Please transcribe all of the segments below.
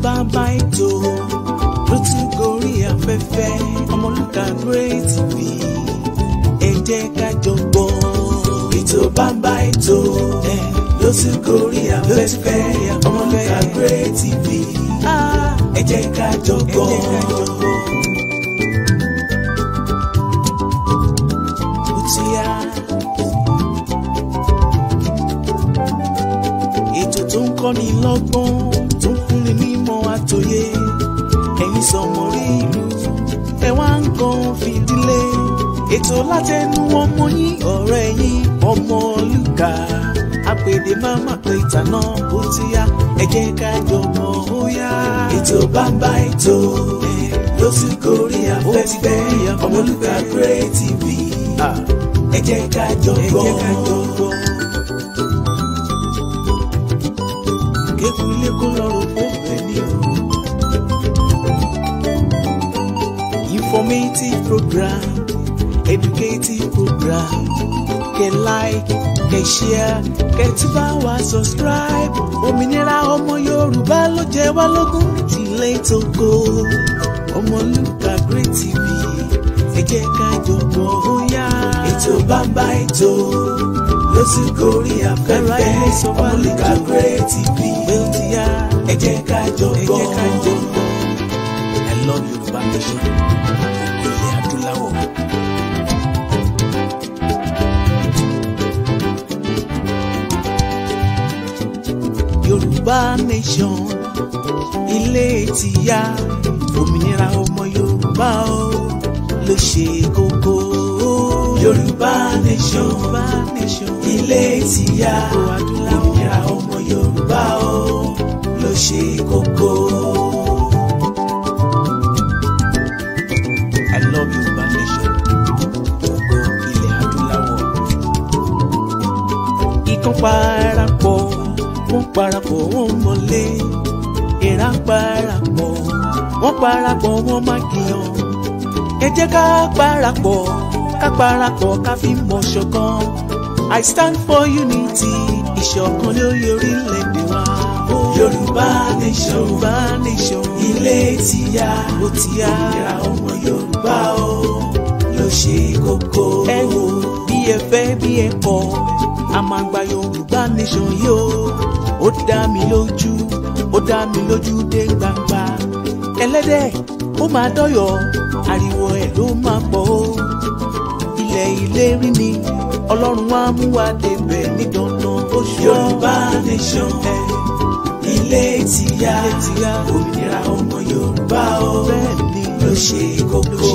Bàbá ètò ló tún gorí afẹ́fẹ́ Ọmọlúkà Great TV ẹ jẹ́ ká jọ gbọ́. Ètò bàbá ètò ló tún gorí afẹ́fẹ́ Ọmọlúkà Great TV ẹ jẹ́ ká jọ gbọ́. Ètò tó ń kọ́ni lọ́gbọ́n mímọ̀ àtòyé ẹ̀yin sọmọrí ìlú ẹ wá ń kan fìdílé ètò látẹnu ọmọ yín ọ̀rẹ́ yín Ọmọlúkà àpèdè má má pé ìtànà ó ti yá ẹ jẹ́ ká jọ mọ̀ ó yá. Ètò bàbá ètò ló ti gorí afẹ́fẹ́ Ọmọlúkà Great TV ẹ jẹ́ ká jọ gbọ́. Kékun ilé kó lọ́rùn fún ẹni o. Informative program, educative program. Kẹ́ like, kẹ́ share, kẹ́ tún bá wa subscribe. Òmìnira ọmọ Yorùbá ló jẹ wá lógún tilé tóko. Ọmọlúkà Great TV ẹ jẹ́ ká jọ gbọ́ ó yá. Ètò bàbá ètò ló ti gorí afẹ́fẹ́ Ọmọlúkà Great TV ẹ jẹ́ ká jọ gbọ́. I love Yoruba nation, ilẹ̀ adúláwọ̀. Yoruba nation, ilé tìyá, òmìnira ọmọ Yorùbá o ló ṣe kókó. Yoruba nation, ilé tìyá, òmìnira ọmọ Yorùbá o ló ṣe kókó. I love Yoruba nation, ògo ilẹ̀ adúláwọ̀. Ikán parapọ̀, wọ́n parapọ̀ wọ́n mọ̀lé. Èèrà parapọ̀, wọ́n parapọ̀ wọ́n má gìyàn. Ẹ jẹ́ ká parapọ̀ ká fi mọ̀ ṣọ̀kan. I stand for unity, ìṣọ̀kan lórí orílẹ̀-èdè wa. Yoruba nation, ilé tìyá, òmìnira ọmọ Yorùbá o ló ṣe kókó. Ẹ wò bí ẹ fẹ́ bí ẹ kọ̀, a máa gba Yoruba nation yìí o. Ó dá mi lójú dé gbangba. Ẹlẹ́dẹ̀ ó máa dọ́yọ̀, ariwo ẹ̀ ló máa pọ̀ o. Ilẹ̀ ìlérí ni Ọlọ́run wá mú wa débẹ̀ ní dandan oṣù. Yoruba nation, ilé tìyá, òmìnira ọmọ Yorùbá o ló ṣe kókó.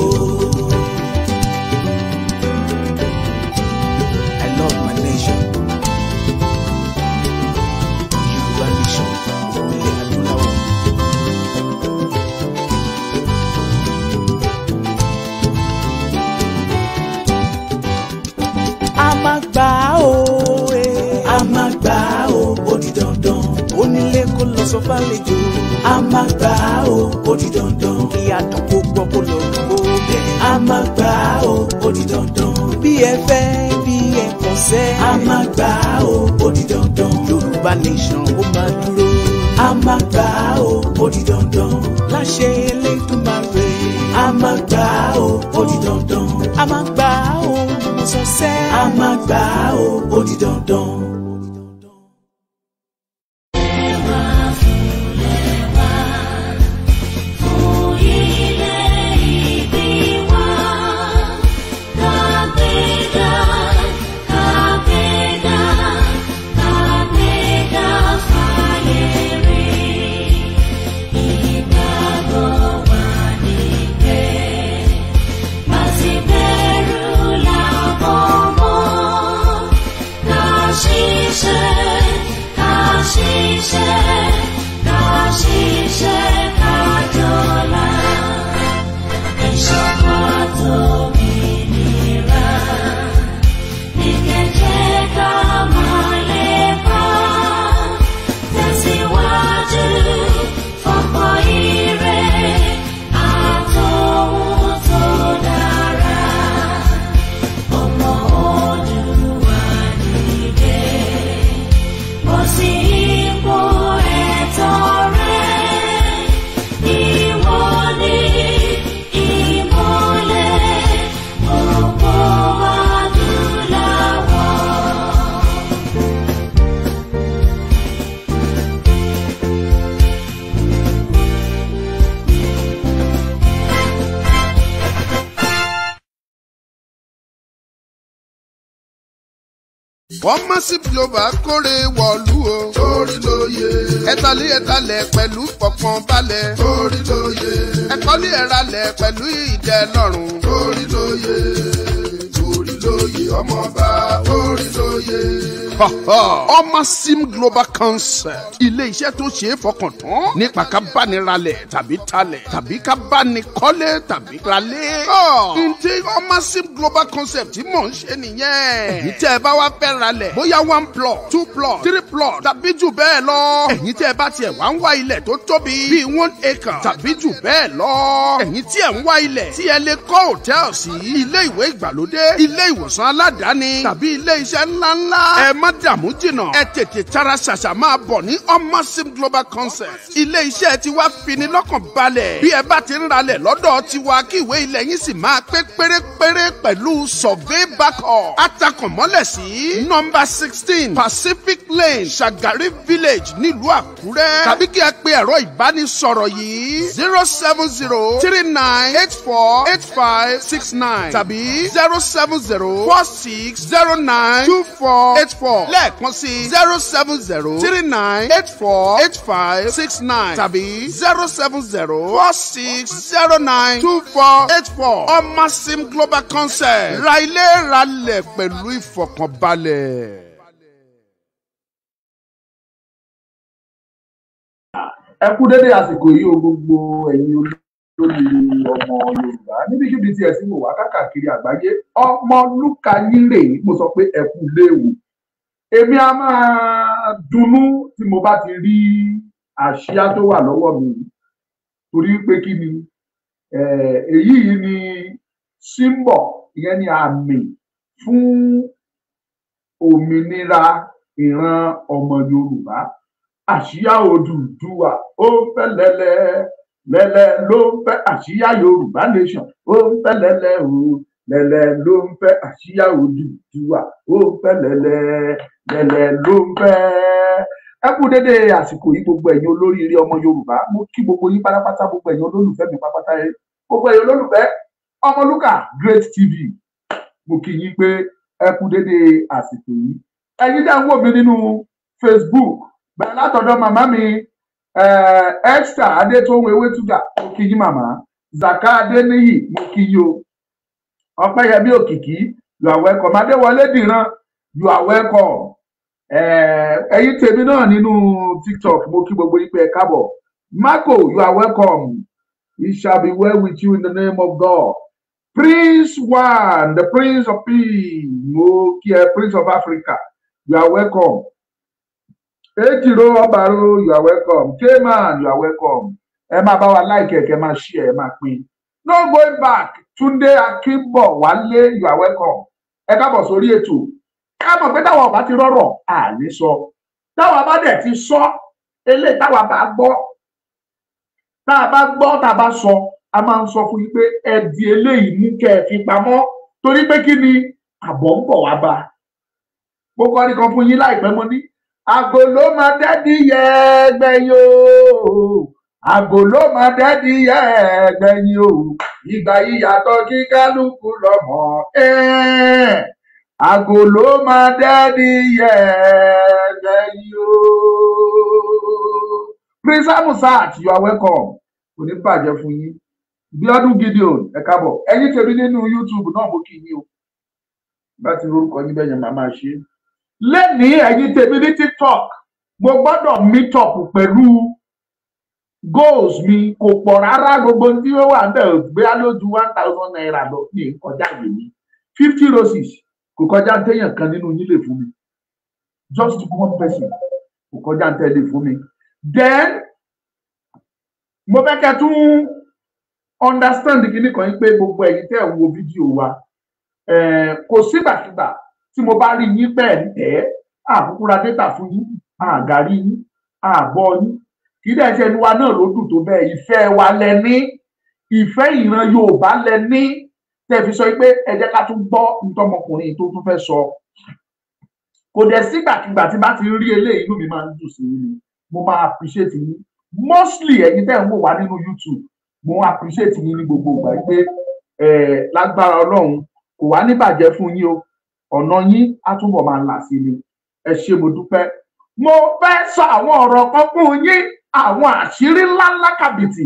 I love my nation. Yoruba nation, ilẹ̀ adúláwọ̀. A máa gbà ó, ó di dandan. Onílé kó lọ sọ fàlejò. A máa gbà ó di dandan. Kí àtọ̀kọ gbọ́ kó lọ gbó bẹ̀. A máa gbà ó di dandan. Bí ẹ fẹ́ bí ẹ kàn sẹ́. A máa gbà ó di dandan. Yorùbá nation ó máa dúró. A máa gbà ó di dandan. Láṣẹ Elédùmarè. A máa gbà ó di dandan. A máa gbà ó sọ sẹ́. A máa gbà ó di dandan. She Massive Global kórè wọ̀lú o. Torí lóye. Ẹ̀talẹ̀ pẹ̀lú pọ̀pọ̀nbalẹ̀. Torí lóye. Ẹ̀kọ́lé ẹ̀ralẹ̀ pẹ̀lú ìdẹ́lọ́rùn. Torí lóye. Torí lóye ọmọọba. Torí lóye. Massive Global Concept. Ilé iṣẹ́ tó ṣe é fọkàn tán nípa ká bá ní ralẹ̀ tàbí talẹ̀ tàbí ká bá ní kọ́lé tàbí ralé. Ǹjẹ́ Massive Global Concept tí mò ń ṣe nìyẹn. Èyí tẹ́ ẹ bá wá fẹ́ ralẹ̀ bóyá 1 plot 2 plot 3 plot tàbí jù bẹ́ẹ̀ lọ. Ẹ̀yin tí ẹ bá tiẹ̀ wá ń wá ilẹ̀ tó tóbi bíi 1 acre tàbí jù bẹ́ẹ̀ lọ. Ẹ̀yin tí ẹ ń wá ilẹ̀ tí ẹ lè kọ́ hòtẹ́ẹ̀lì sí, ilé ìwé ìgbàlódé, ilé ìwòsàn aládàáni tàbí ilé iṣẹ́ ńláńlá. Ẹ má dààmú jìnnà. Ẹ tètè tara ṣàṣà máa bọ̀ ní Massive Global Concept. Ilé iṣẹ́ tiwa fini lọ́kàn balẹ̀. Bí ẹ bá ti ń ralẹ̀ lọ́dọ̀ tiwa kí ìwé ilẹ̀ yín sì máa pé pérépéré pẹ̀lú survey backup. Atakànmọ́lẹ̀ sí nọ́mbà 16 Pacific Lane Shagari Village nílùú Àkúrẹ́. Tàbí kí ẹ pe ẹ̀rọ ìbánisọ̀rọ̀ yìí 07039848569 tàbí 07046092484. Lẹ́ẹ̀kan sí 07039848569 tàbí 07046092484. Massive Global Concept. Ra ilé ralẹ̀ pẹ̀lú ìfọ̀kànbalẹ̀. Ẹ kú dédé àsìkò yìí o gbogbo ẹ̀yin olórí ọmọ Yorùbá níbikíbi tí ẹ sì wò wá káàkiri àgbáyé. Ọmọlúkà yín rèé, mo sọ pé ẹ kú léwu. Èmi a máa dunnú tí mo bá ti rí àsíá tó wà lọ́wọ́ mi torí pé kí ni èyí ni símbọ̀, ìyẹn ni àmì fún òmìnira ìran ọmọ Yorùbá. Àsíá Odùduwà ó ń fẹ́ lẹ́lẹ́ ló ń fẹ́ àsíá Yorùbá nation ó ń fẹ́ lẹ́lẹ́ o lẹ́lẹ́ ló ń fẹ́ àsíá Odùduwà ó ń fẹ́ lẹ́lẹ́ ló ń fẹ́. Ẹ kú dédé àsìkò yìí gbogbo ẹ̀yin olóríire ọmọ Yorùbá. Mo kí gbogbo yín pátápátá, gbogbo ẹ̀yin olólùfẹ́ mi pátápátá, gbogbo ẹ̀yin olólùfẹ́ Ọmọlúkà Great TV. Mo kí yín pé ẹ kú dédé àsìkò yìí. Ẹ̀yin dá ń wò mí nínú Facebook bẹ́ẹ̀ látọ̀dọ̀ màmá mi Esther Adétóhun Ewétúgà, mo kí yín màmá. Zaka Adéníyì, mo kí yín o. Ọpẹ́yẹmí Òkìkí, you are welcome. Adéwọlé Dìran, you are welcome. Ẹ̀yin tèmi náà nínú TikTok, mo kí gbogbo yín pé ẹ káàbọ̀. Marco, you are welcome. It shall be well with you in the name of God. Prince One, the Prince of Peace, mo kí ẹ, Prince of Africa, you are welcome. Ejiro Obaro, you are welcome. K-Man, you are welcome. Ẹ máa bá wa like ẹ, kẹ́ máa share, ẹ máa pín. No going back. Túndé Akínbọ̀wálé, you are welcome. Ẹ káàbọ̀ sórí ètò. Ká mọ̀ pé táwa bá ti rọ́rọ̀ à ní sọ. Táwa bá dẹ̀ ti sọ, eléyìí táwa bá gbọ́. Tá a bá gbọ́, tá a bá sọ, a máa ń sọ fún yín pé ẹ di eléyìí mú kẹ́ ẹ fi pamọ́. Torí pé kí ni àbọ̀ ń bọ̀ wá bá. Mo kọ́ ní kan fún yín láìpẹ́ mo ní. Àgò ló máa dẹ́dí yẹ ẹgbẹ̀yìn o. Àgò ló máa dẹ́dí yẹ ẹgbẹ̀yìn o. Ìgbà ìyàtọ̀ kí kálukú lọ́mọ. Àgò ló máa dẹ́dí yẹ ẹgbẹ̀yìn o. Prince Amusat, you are welcome. Kò ní bàjẹ́ fún yín. Bíọ́dún Gideon, ẹ káàbọ̀. Ẹ̀yin tèmi nínú YouTube náà mo kí yín o. Bá ti lórúkọ yín bẹ́ẹ̀ yẹn màá máa ṣe. Lẹ́nìí ẹ̀yin tèmi ní TikTok, mo gbọ́dọ̀ meet up pẹ̀lú goals mi. Kò pọ̀ rárá, gbogbo tí ó wà bẹ́ẹ̀ gbé lójú 1,000 naira lọ ní ìkọjá yìí mi. 50 roses kò kọjá téèyàn kan nínú yín lè fún mi. Just 1 person kò kọjá tẹ́lẹ̀ fún mi. Then mo fẹ́ kẹ́ tún understand kíní kan yín pé gbogbo ẹ̀yin tẹ́ ẹ̀ wo fídíò wa kò sígbàkigbà tí mo bá rí yín bẹ́ẹ̀ ẹ̀ àkókò ra data fún yín àgàrí yín àbọ̀ yín kì í dẹ̀ ṣe ẹnu wa náà ló dùn tó bẹ́ẹ̀. Ìfẹ́ wa lẹ ní, ìfẹ́ ìran Yorùbá lẹ ní, tẹ́ fi sọ pé ẹ jẹ́ ká tún gbọ́ ntọ́mọkùnrin tó tún fẹ́ sọ. Kò dẹ̀ sígbàkigbà tí bá ti rí eléyìí inú mi máa ń dùn sí yín ni, mo máa appreciate yín. Mostly ẹ̀yin tẹ́ ń wò wá nínú YouTube, mo appreciate yín ní gbogbo ìgbà pé lágbára Ọlọ́run kò wá ní bàjẹ́ fún yín o. ọ̀nà yín á túbọ̀ máa là sí ni. Ẹ ṣé mo dúpẹ́. Mo fẹ́ sọ àwọn ọ̀rọ̀ kan fún yín, àwọn àṣírí ńláńlá kàbìtì.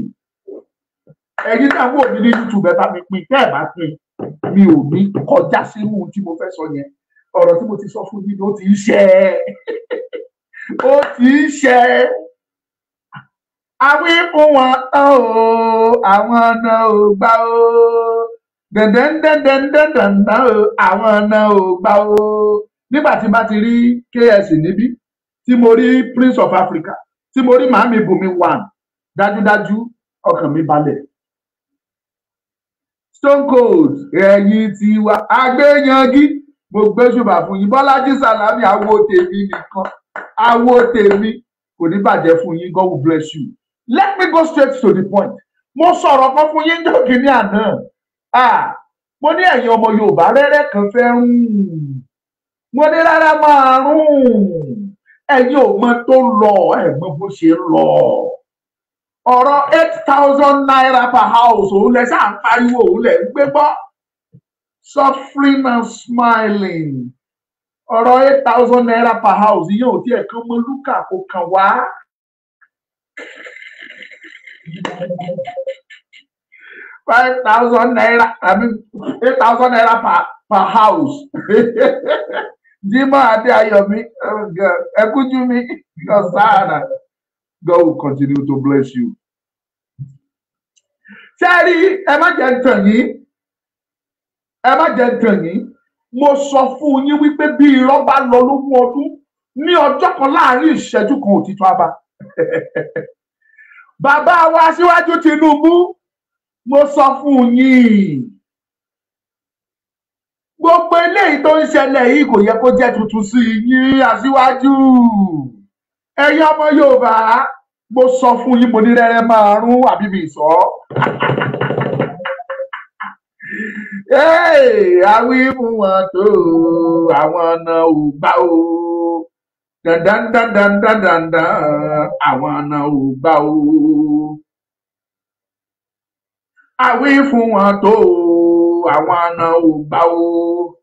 Ẹ̀yin tí àwọn òbí ní YouTube ẹ bá mi pín, tẹ́ ẹ bá pín mi ò ní kọjá sínú ohun tí mo fẹ́ sọ yẹn. Ọ̀rọ̀ tí mo ti sọ fún yín ló ti ń ṣẹ. Ó ti ń ṣẹ. Àwí fún wọn tán o, àwọn náà ò gbà o. Dẹ̀ndẹ̀ndẹ̀ndẹ̀ndẹ̀ndẹ̀ o, àwọn náà ò gbà o. Nígbà tí bá ti rí KS níbí, tí mo rí Prince of Africa, tí mo rí Màámi Bùnmi One, dájúdájú ọkàn mi balẹ̀. Stone Cold ẹ̀yin ti wá agbẹ́yangí, mo gbé ṣùgbà fún yín. Bọ́lájí Sàlámì àwo tèmi nìkan, àwo tèmi kò ní bàjẹ́ fún yín. God will bless you. Let me go straight to the point. Mo sọ̀rọ̀ kan fún yín jọ́kì ní àná. Mo ní ẹ̀yin ọmọ Yorùbá rẹ́rẹ́ kan fẹ́ rún. Mo ní rárá máa rún. Ẹ̀yin ò mọ tó lọ, ẹ̀ mọ bó ṣe lọ. Ọ̀rọ̀ 8,000 naira per house òun lẹ ṣáà ń pariwo, òun lẹ ń gbé gbọ́. Suffering and smiling. Ọ̀rọ̀ 8,000 naira per house yìí ò tiẹ̀ kán mọ́ lúkà kó kàn wá. 5,000 naira, I mean 8,000 naira per house. Jimo Adeayomi, oh God, Ekujumi, Osana. God will continue to bless you. Sẹ́rí, ẹ má jẹ́ ntàn yín. Ẹ má jẹ́ ntàn yín. Mo sọ fún yín wípé bí irọ́ bá lọ lógún ọdún, ní ọjọ́ kan láàrin ìṣẹ́jú kan òtítọ́ àbá. Bàbá wa Aṣíwájú Tinubu, mo sọ fún yín. Gbogbo eléyìí tó ń ṣẹlẹ̀ yìí kò yẹ kó jẹ́ tuntun sí yín, Aṣíwájú. Ẹ̀yin ọmọ Yorùbá, mo sọ fún yín, mo ní rẹ́rẹ́ máa rún àbí mi sọ. Àwí fún wọn tó àwọn ọ̀nà ò gbà o. Dandandandandandandan àwọn ọ̀nà ò gbà o. Àwí fún wọn tó àwọn ọ̀nà ò gbà o.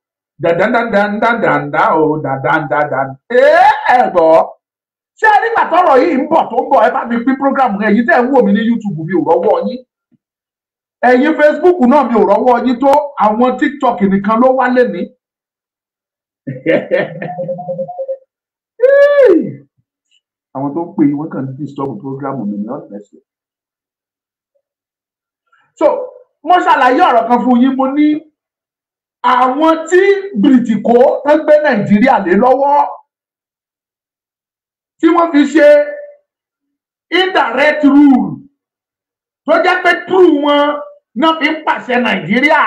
Dandandandandandandan o dandandandan. Gbọ́. Ṣé nígbà tọ́rọ̀ yìí ń bọ̀ tó ń bọ̀ ẹ bá mi pín program yẹn, èyí tẹ́ ń wò mí ní YouTube mi ò rọ́wọ́ yín. Ẹ̀yin Facebook náà mi ò rọ́wọ́ yín tó, àwọn TikTok nìkan ló wá lẹ́ni. Àwọn tó ń pè wọ́n kàn ń disturb program mi ní ọ̀nẹ́sẹ̀. So mo ṣàlàyé ọ̀rọ̀ kan fún yín, mo ní àwọn tí Bìrìtìkó tó gbé Nàìjíríà lé lọ́wọ́, tí wọ́n fi ṣe indirect rule tó jẹ́ pé true wọn náà fi ń pàṣẹ Nàìjíríà.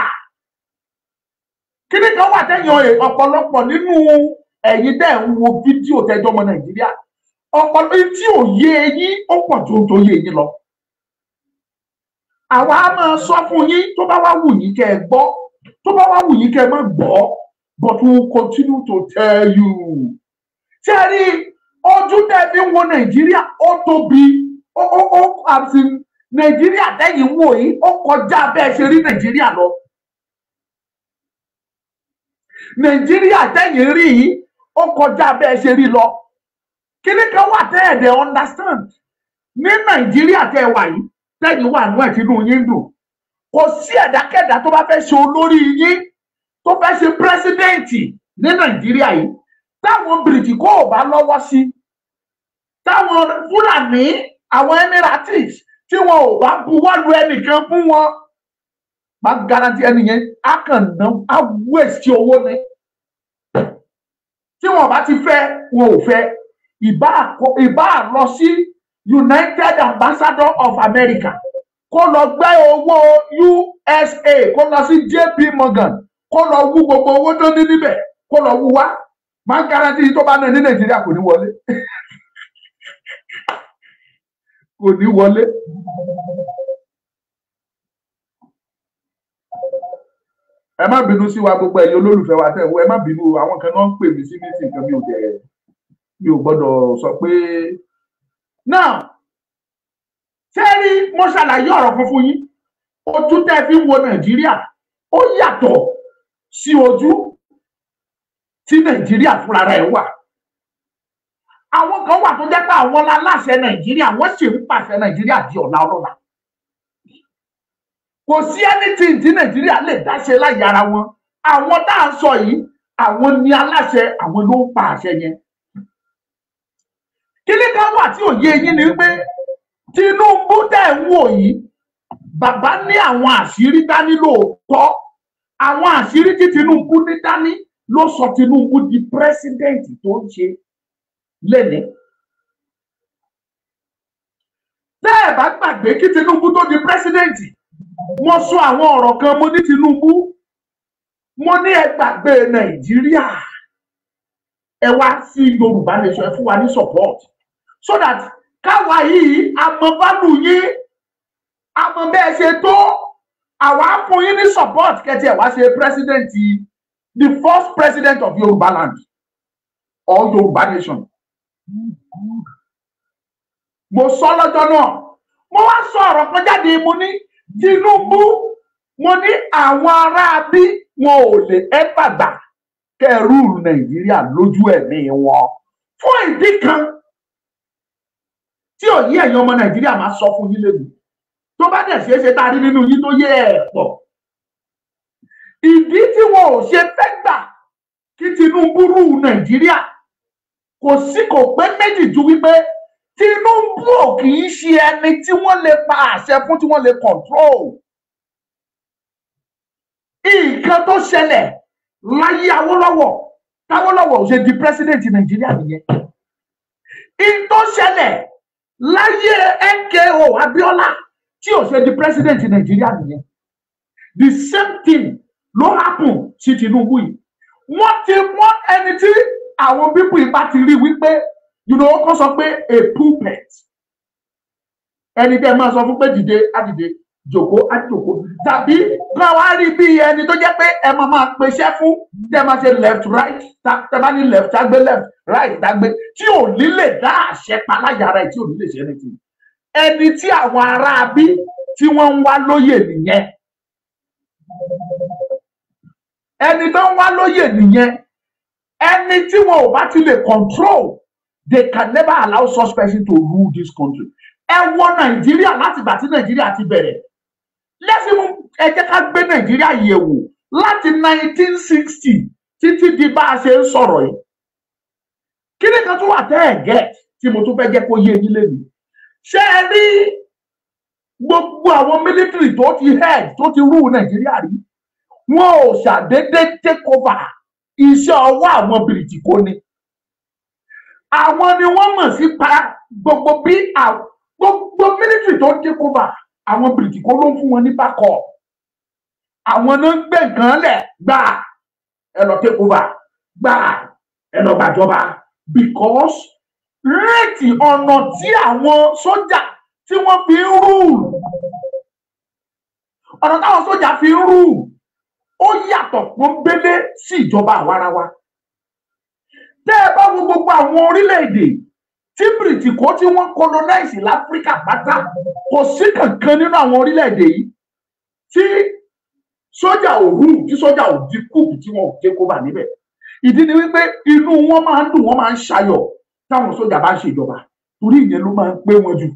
Kí ni kan wà tẹ́yìn ọ̀pọ̀lọpọ̀ nínú ẹ̀yin tẹ́ ń wo fídíò tẹ́jọ́ ọmọ Nàìjíríà, ọ̀pọ̀lọpọ̀ tí ò yé yín ó pọ̀ tó yé yín lọ. Àwa á máa sọ fún yín tó bá wá wù yín kẹ́ ẹ gbọ́, tó bá wá wù yín kẹ́ ẹ má gbọ́, but we will continue to tell you. Ṣé rí ojú tẹ́ fi ń wo Nàìjíríà ó tóbi, àti Nàìjíríà tẹ́yìn wò yìí ó kọjá bẹ́ẹ̀ ṣe rí Nàìjíríà lọ. Nàìjíríà tẹ́yìn rí yìí ó kọjá bẹ́ẹ̀ ṣe rí lọ. Kíní kan wà tẹ́ ẹ̀ dẹ̀ understand. Ní Nàìjíríà tẹ́ ẹ wà yìí, tẹ́yìn wà nú ẹ̀ tínú yín dùn. Kò sí ẹ̀dákẹ́dá tó bá fẹ́ ṣe olórí yín, tó fẹ́ ṣe pírẹ́sídẹ́ǹtì ní Nàìjíríà yìí, táwọn Bìrìtìkó ò bá lọ́wọ́ sí, táwọn Fúlàní, àwọn Emirates tí wọn ò bá buwọ́ lu ẹnìkan fún wọn, máa garanti ẹnìyẹn á kàn ná á wéṣì owó ni. Tí wọn bá ti fẹ́, wọn ò fẹ́. Ìbá lọ sí United Ambassador of America, kó lọ gbé owó USA, kó lọ sí JP Morgan, kó lọ wú gbogbo owó tó ní níbẹ̀, kó lọ wú wá. Máa garanti tó bá ná ní Nàìjíríà kò ní wọlé. Kò ní wọlé. Ẹ má bínú sí wa gbogbo ẹ̀yin olólùfẹ́ wa tẹ́ ẹ wo, ẹ má bínú, àwọn kan náà ń pè mí sí meeting kan mi ò gbọ́dọ̀ sọ pé. Now, ṣé rí mo ṣàlàyé ọ̀rọ̀ kan fún yín, ojú tẹ́ fi ń wo Nàìjíríà ó yàtọ̀ sí ojú tí Nàìjíríà fúnra rẹ̀ wà. Àwọn kan wà tó jẹ́ pé àwọn aláṣẹ Nàìjíríà wọ́n sì ń pàṣẹ Nàìjíríà di ọ̀la ọlọ́la. Kò sí anything tí Nàìjíríà lè dá ṣe láyé ara wọn. Àwọn tá à ń sọ yìí, àwọn ni aláṣẹ, àwọn ló ń pa àṣẹ yẹn. Kíní kan wà tí òye yín ni pé Tinubu tẹ̀ ń wò yìí, bàbá ní àwọn àṣírí dání lóòótọ́. Àwọn àṣírí tí Tinubu ní dání ló sọ Tinubu di president tó ń ṣe lẹ́ni. Tẹ́ ẹ̀ bá gbàgbé kí Tinubu tó di president, mo sọ àwọn ọ̀rọ̀ kan, mo ní Tinubu, mo ní ẹ gbàgbé Nàìjíríà, ẹ wá sí Yorùbá nation, ẹ fún wa ní support so that káwa yìí àmọ́ value yín, àmọ́ bẹ́ẹ̀ ṣe tó, àwa fún yín ní support kẹ́tì ẹ̀ wá ṣe president, the first president of Yoruba land or Yoruba nation. Mo sọ lọ́jọ́ náà, mo wá sọ ọ̀rọ̀ kan jáde, mo ní Tinubu, mo ní àwọn ará bí wọn ò lè ẹ́fà gbà kẹrù Nàìjíríà lójú ẹ̀mí wọn fún ìdí kan tí ò yí ẹ̀yin ọmọ Nàìjíríà máa sọ fún yín lẹ́nu, tó bá dẹ̀ ṣeé ṣe tá a rí nínú yín tó yé ẹ̀ pọ̀. Ìdí tí wọn ò ṣe fẹ́ gbà kí Tinubu rú Nàìjíríà kò pé méjì ju wípé Tinubu ò kì í ṣe ẹni tí wọ́n lè pa àṣẹ fún, tí wọ́n lè control. Nǹkan tó ṣẹlẹ̀ láyé Awólọ́wọ̀, táwọ́lọ́wọ̀ ò ṣe di president Nàìjíríà nìyẹn. Nǹkan tó ṣẹlẹ̀ láyé MKO Abiola tí ò ṣe di president Nàìjíríà nìyẹn. The same thing ló happen sí Tinubu yìí. Wọ́n ti mọ ẹni tí àwọn pípù yìí bá ti rí wípé kó sọ pé a puppet, ẹni tẹ́ máa sọ fún pé dìde á dìde, jòkó á jòkó, tàbí kan wá rí bí ẹni tó jẹ́ pé ẹ máa pèsè fún, tẹ́ máa ṣe left right, tẹ́ bá ní left á gbé left, right á gbé, tí ò ní lè dá àṣẹ pa láyàrá ẹ̀, tí ò ní lè ṣe anything. Ẹni tí àwọn ará bí tí wọ́n ń wá lóyè nìyẹn. Ẹni tó ń wá lóyè nìyẹn. Ẹni tí wọn ò bá ti lè control, they can never allow such person to rule this country. Ẹ wo Nàìjíríà láti ìgbà tí Nàìjíríà ti bẹ̀rẹ̀. Lẹ́sìn ẹ jẹ́ ká gbé Nàìjíríà yẹ̀wò láti 1960 títí di bá a ṣe ń sọ̀rọ̀ yìí. Kí ni kan tó wà tẹ́ ẹ̀ gẹ̀ tí mo tún fẹ́ jẹ́ kó yé yín lẹ́nu? Ṣé ẹ rí gbogbo àwọn military tó ti head tó ti rule Nàìjíríà rí? Wọn ò ṣàdédé take over iṣẹ́ ọwọ́ àwọn bìrìtìkó ni. Àwọn ni wọ́n mọ̀ sí pa gbogbo bí gbogbo military tó take over, àwọn bìrìtìkó ló ń fún wọn ní backup. Àwọn náà ń gbé nǹkan lẹ̀ gbà ẹ lọ take over, gbà ẹ lọ gbàjọba, because réètì ọ̀nà tí àwọn sójà tí wọ́n fi ń rule, ọ̀nà táwọn sójà fi ń rule ó yàtọ̀ pọ́nbélé sí ìjọba àwarawa. Tẹ́ ẹ bá wo gbogbo àwọn orílẹ̀-èdè tí bìrìtìkó tí wọ́n colonize l'Áfíríkà pátá, kò sí kankan nínú àwọn orílẹ̀-èdè yìí tí sójà ò rú, tí sójà ò di kúùkù tí wọn ò jẹ́ kó bà níbẹ̀. Ìdí ni wípé inú wọn máa ń dùn, wọn máa ń ṣayọ̀ táwọn sójà bá ń ṣe ìjọba, torí ìyẹn ló máa ń pé wọn jù.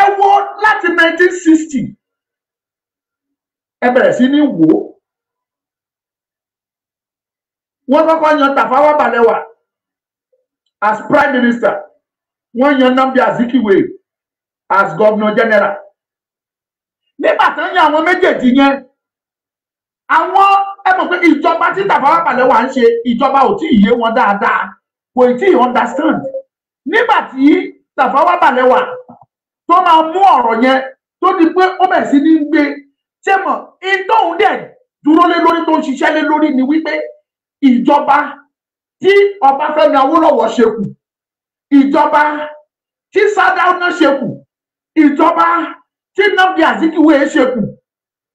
Ẹ wo láti 1960 ẹ bẹ̀rẹ̀ sí ní wò ó. Wọ́n kọ́kọ́ yan Tafawa Balewa as prime minister, wọ́n yan Nnamdi Azikiwe as governor general. Nígbà tó ń yan àwọn méjèèjì yẹn, àwọn ẹ mọ̀ pé ìjọba tí Tafawa Balewa ń ṣe, ìjọba ò tí ì yé wọn dáadáa, kò tí ì understand. Nígbà tí Tafawa Balewa tó máa mú ọ̀rọ̀ yẹn tó di pé ó bẹ̀ sí ní gbé, ṣé mọ̀ ìtòhún dẹ̀ dúró lé lórí, tó ń ṣiṣẹ́ lé lórí ni wípé ìjọba tí Ọbáfẹ́mi Awólọ́wọ̀ ṣe kù, ìjọba tí Sardauna ṣe kù, ìjọba tí Nnamdi Azikiwe ṣe kù,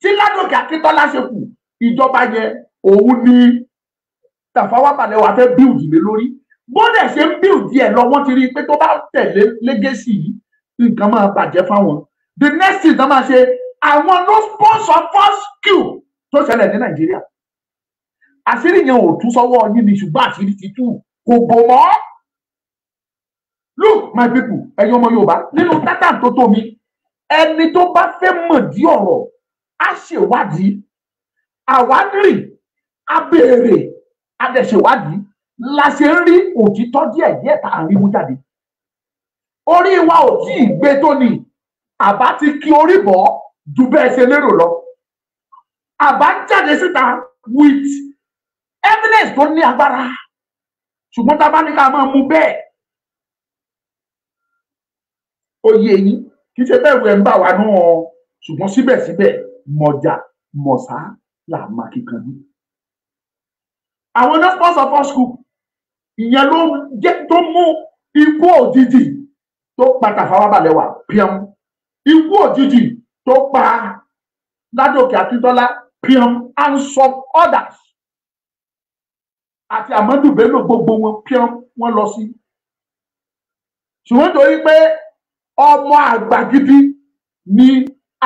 tí Ládòkè Akíntọ́lá ṣe kù, ìjọba yẹn òun ni Tafawa Balewa fẹ́ build lé lórí. Bó dẹ̀ ṣe ń build ẹ̀ lọ, wọ́n ti rí i pé tó bá tẹ̀lé legacy yìí, nǹkan máa bàjẹ́ fáwọn. The next thing tó máa ṣe, àwọn ló sponsor first coup tó ṣẹlẹ̀ ní Nàìjíríà. àṣírí yẹn ò tú sọ́wọ́ yín ni ṣùgbọ́n àṣírí ti tú kò bò mọ́. Look my people, ẹ̀yin ọmọ Yorùbá nínú tátà tó tó mi, ẹni tó bá fẹ́ mọ̀ dí ọ̀rọ̀ á ṣèwádìí, àwádìí á béèrè, á dẹ̀ ṣèwádìí la ṣe ń rí òtítọ́ díẹ̀ díẹ̀ tá à ń rí mú jáde. Orí wa ò tí ì gbé tó ni, àbá ti kí orí bọ̀ ju bẹ́ẹ̀ ṣe lérò lọ. Àbá jáde síta with evidence tó ní agbára, ṣùgbọ́n tá a bá ní ká máa mú bẹ́ẹ̀ oyè yín kì í ṣe bẹ́ẹ̀ rẹ̀ ń bà wá náà, ṣùgbọ́n síbẹ̀síbẹ̀ mọ̀jà mọ̀sá là máa kíkan ní. Àwọn nurse of our school ìyẹn ló jẹ́ tó mú ikú òjijì tó pa Tafawa Balewa píọ́n, ikú òjijì tó pa Ládòkè Akíntọ́lá píọ́n, and some others àti Amadu Bello gbogbo wọn píọ́n wọ́n lọ sí. Ṣùgbọ́n torí pé ọmọ àgbà gidi ni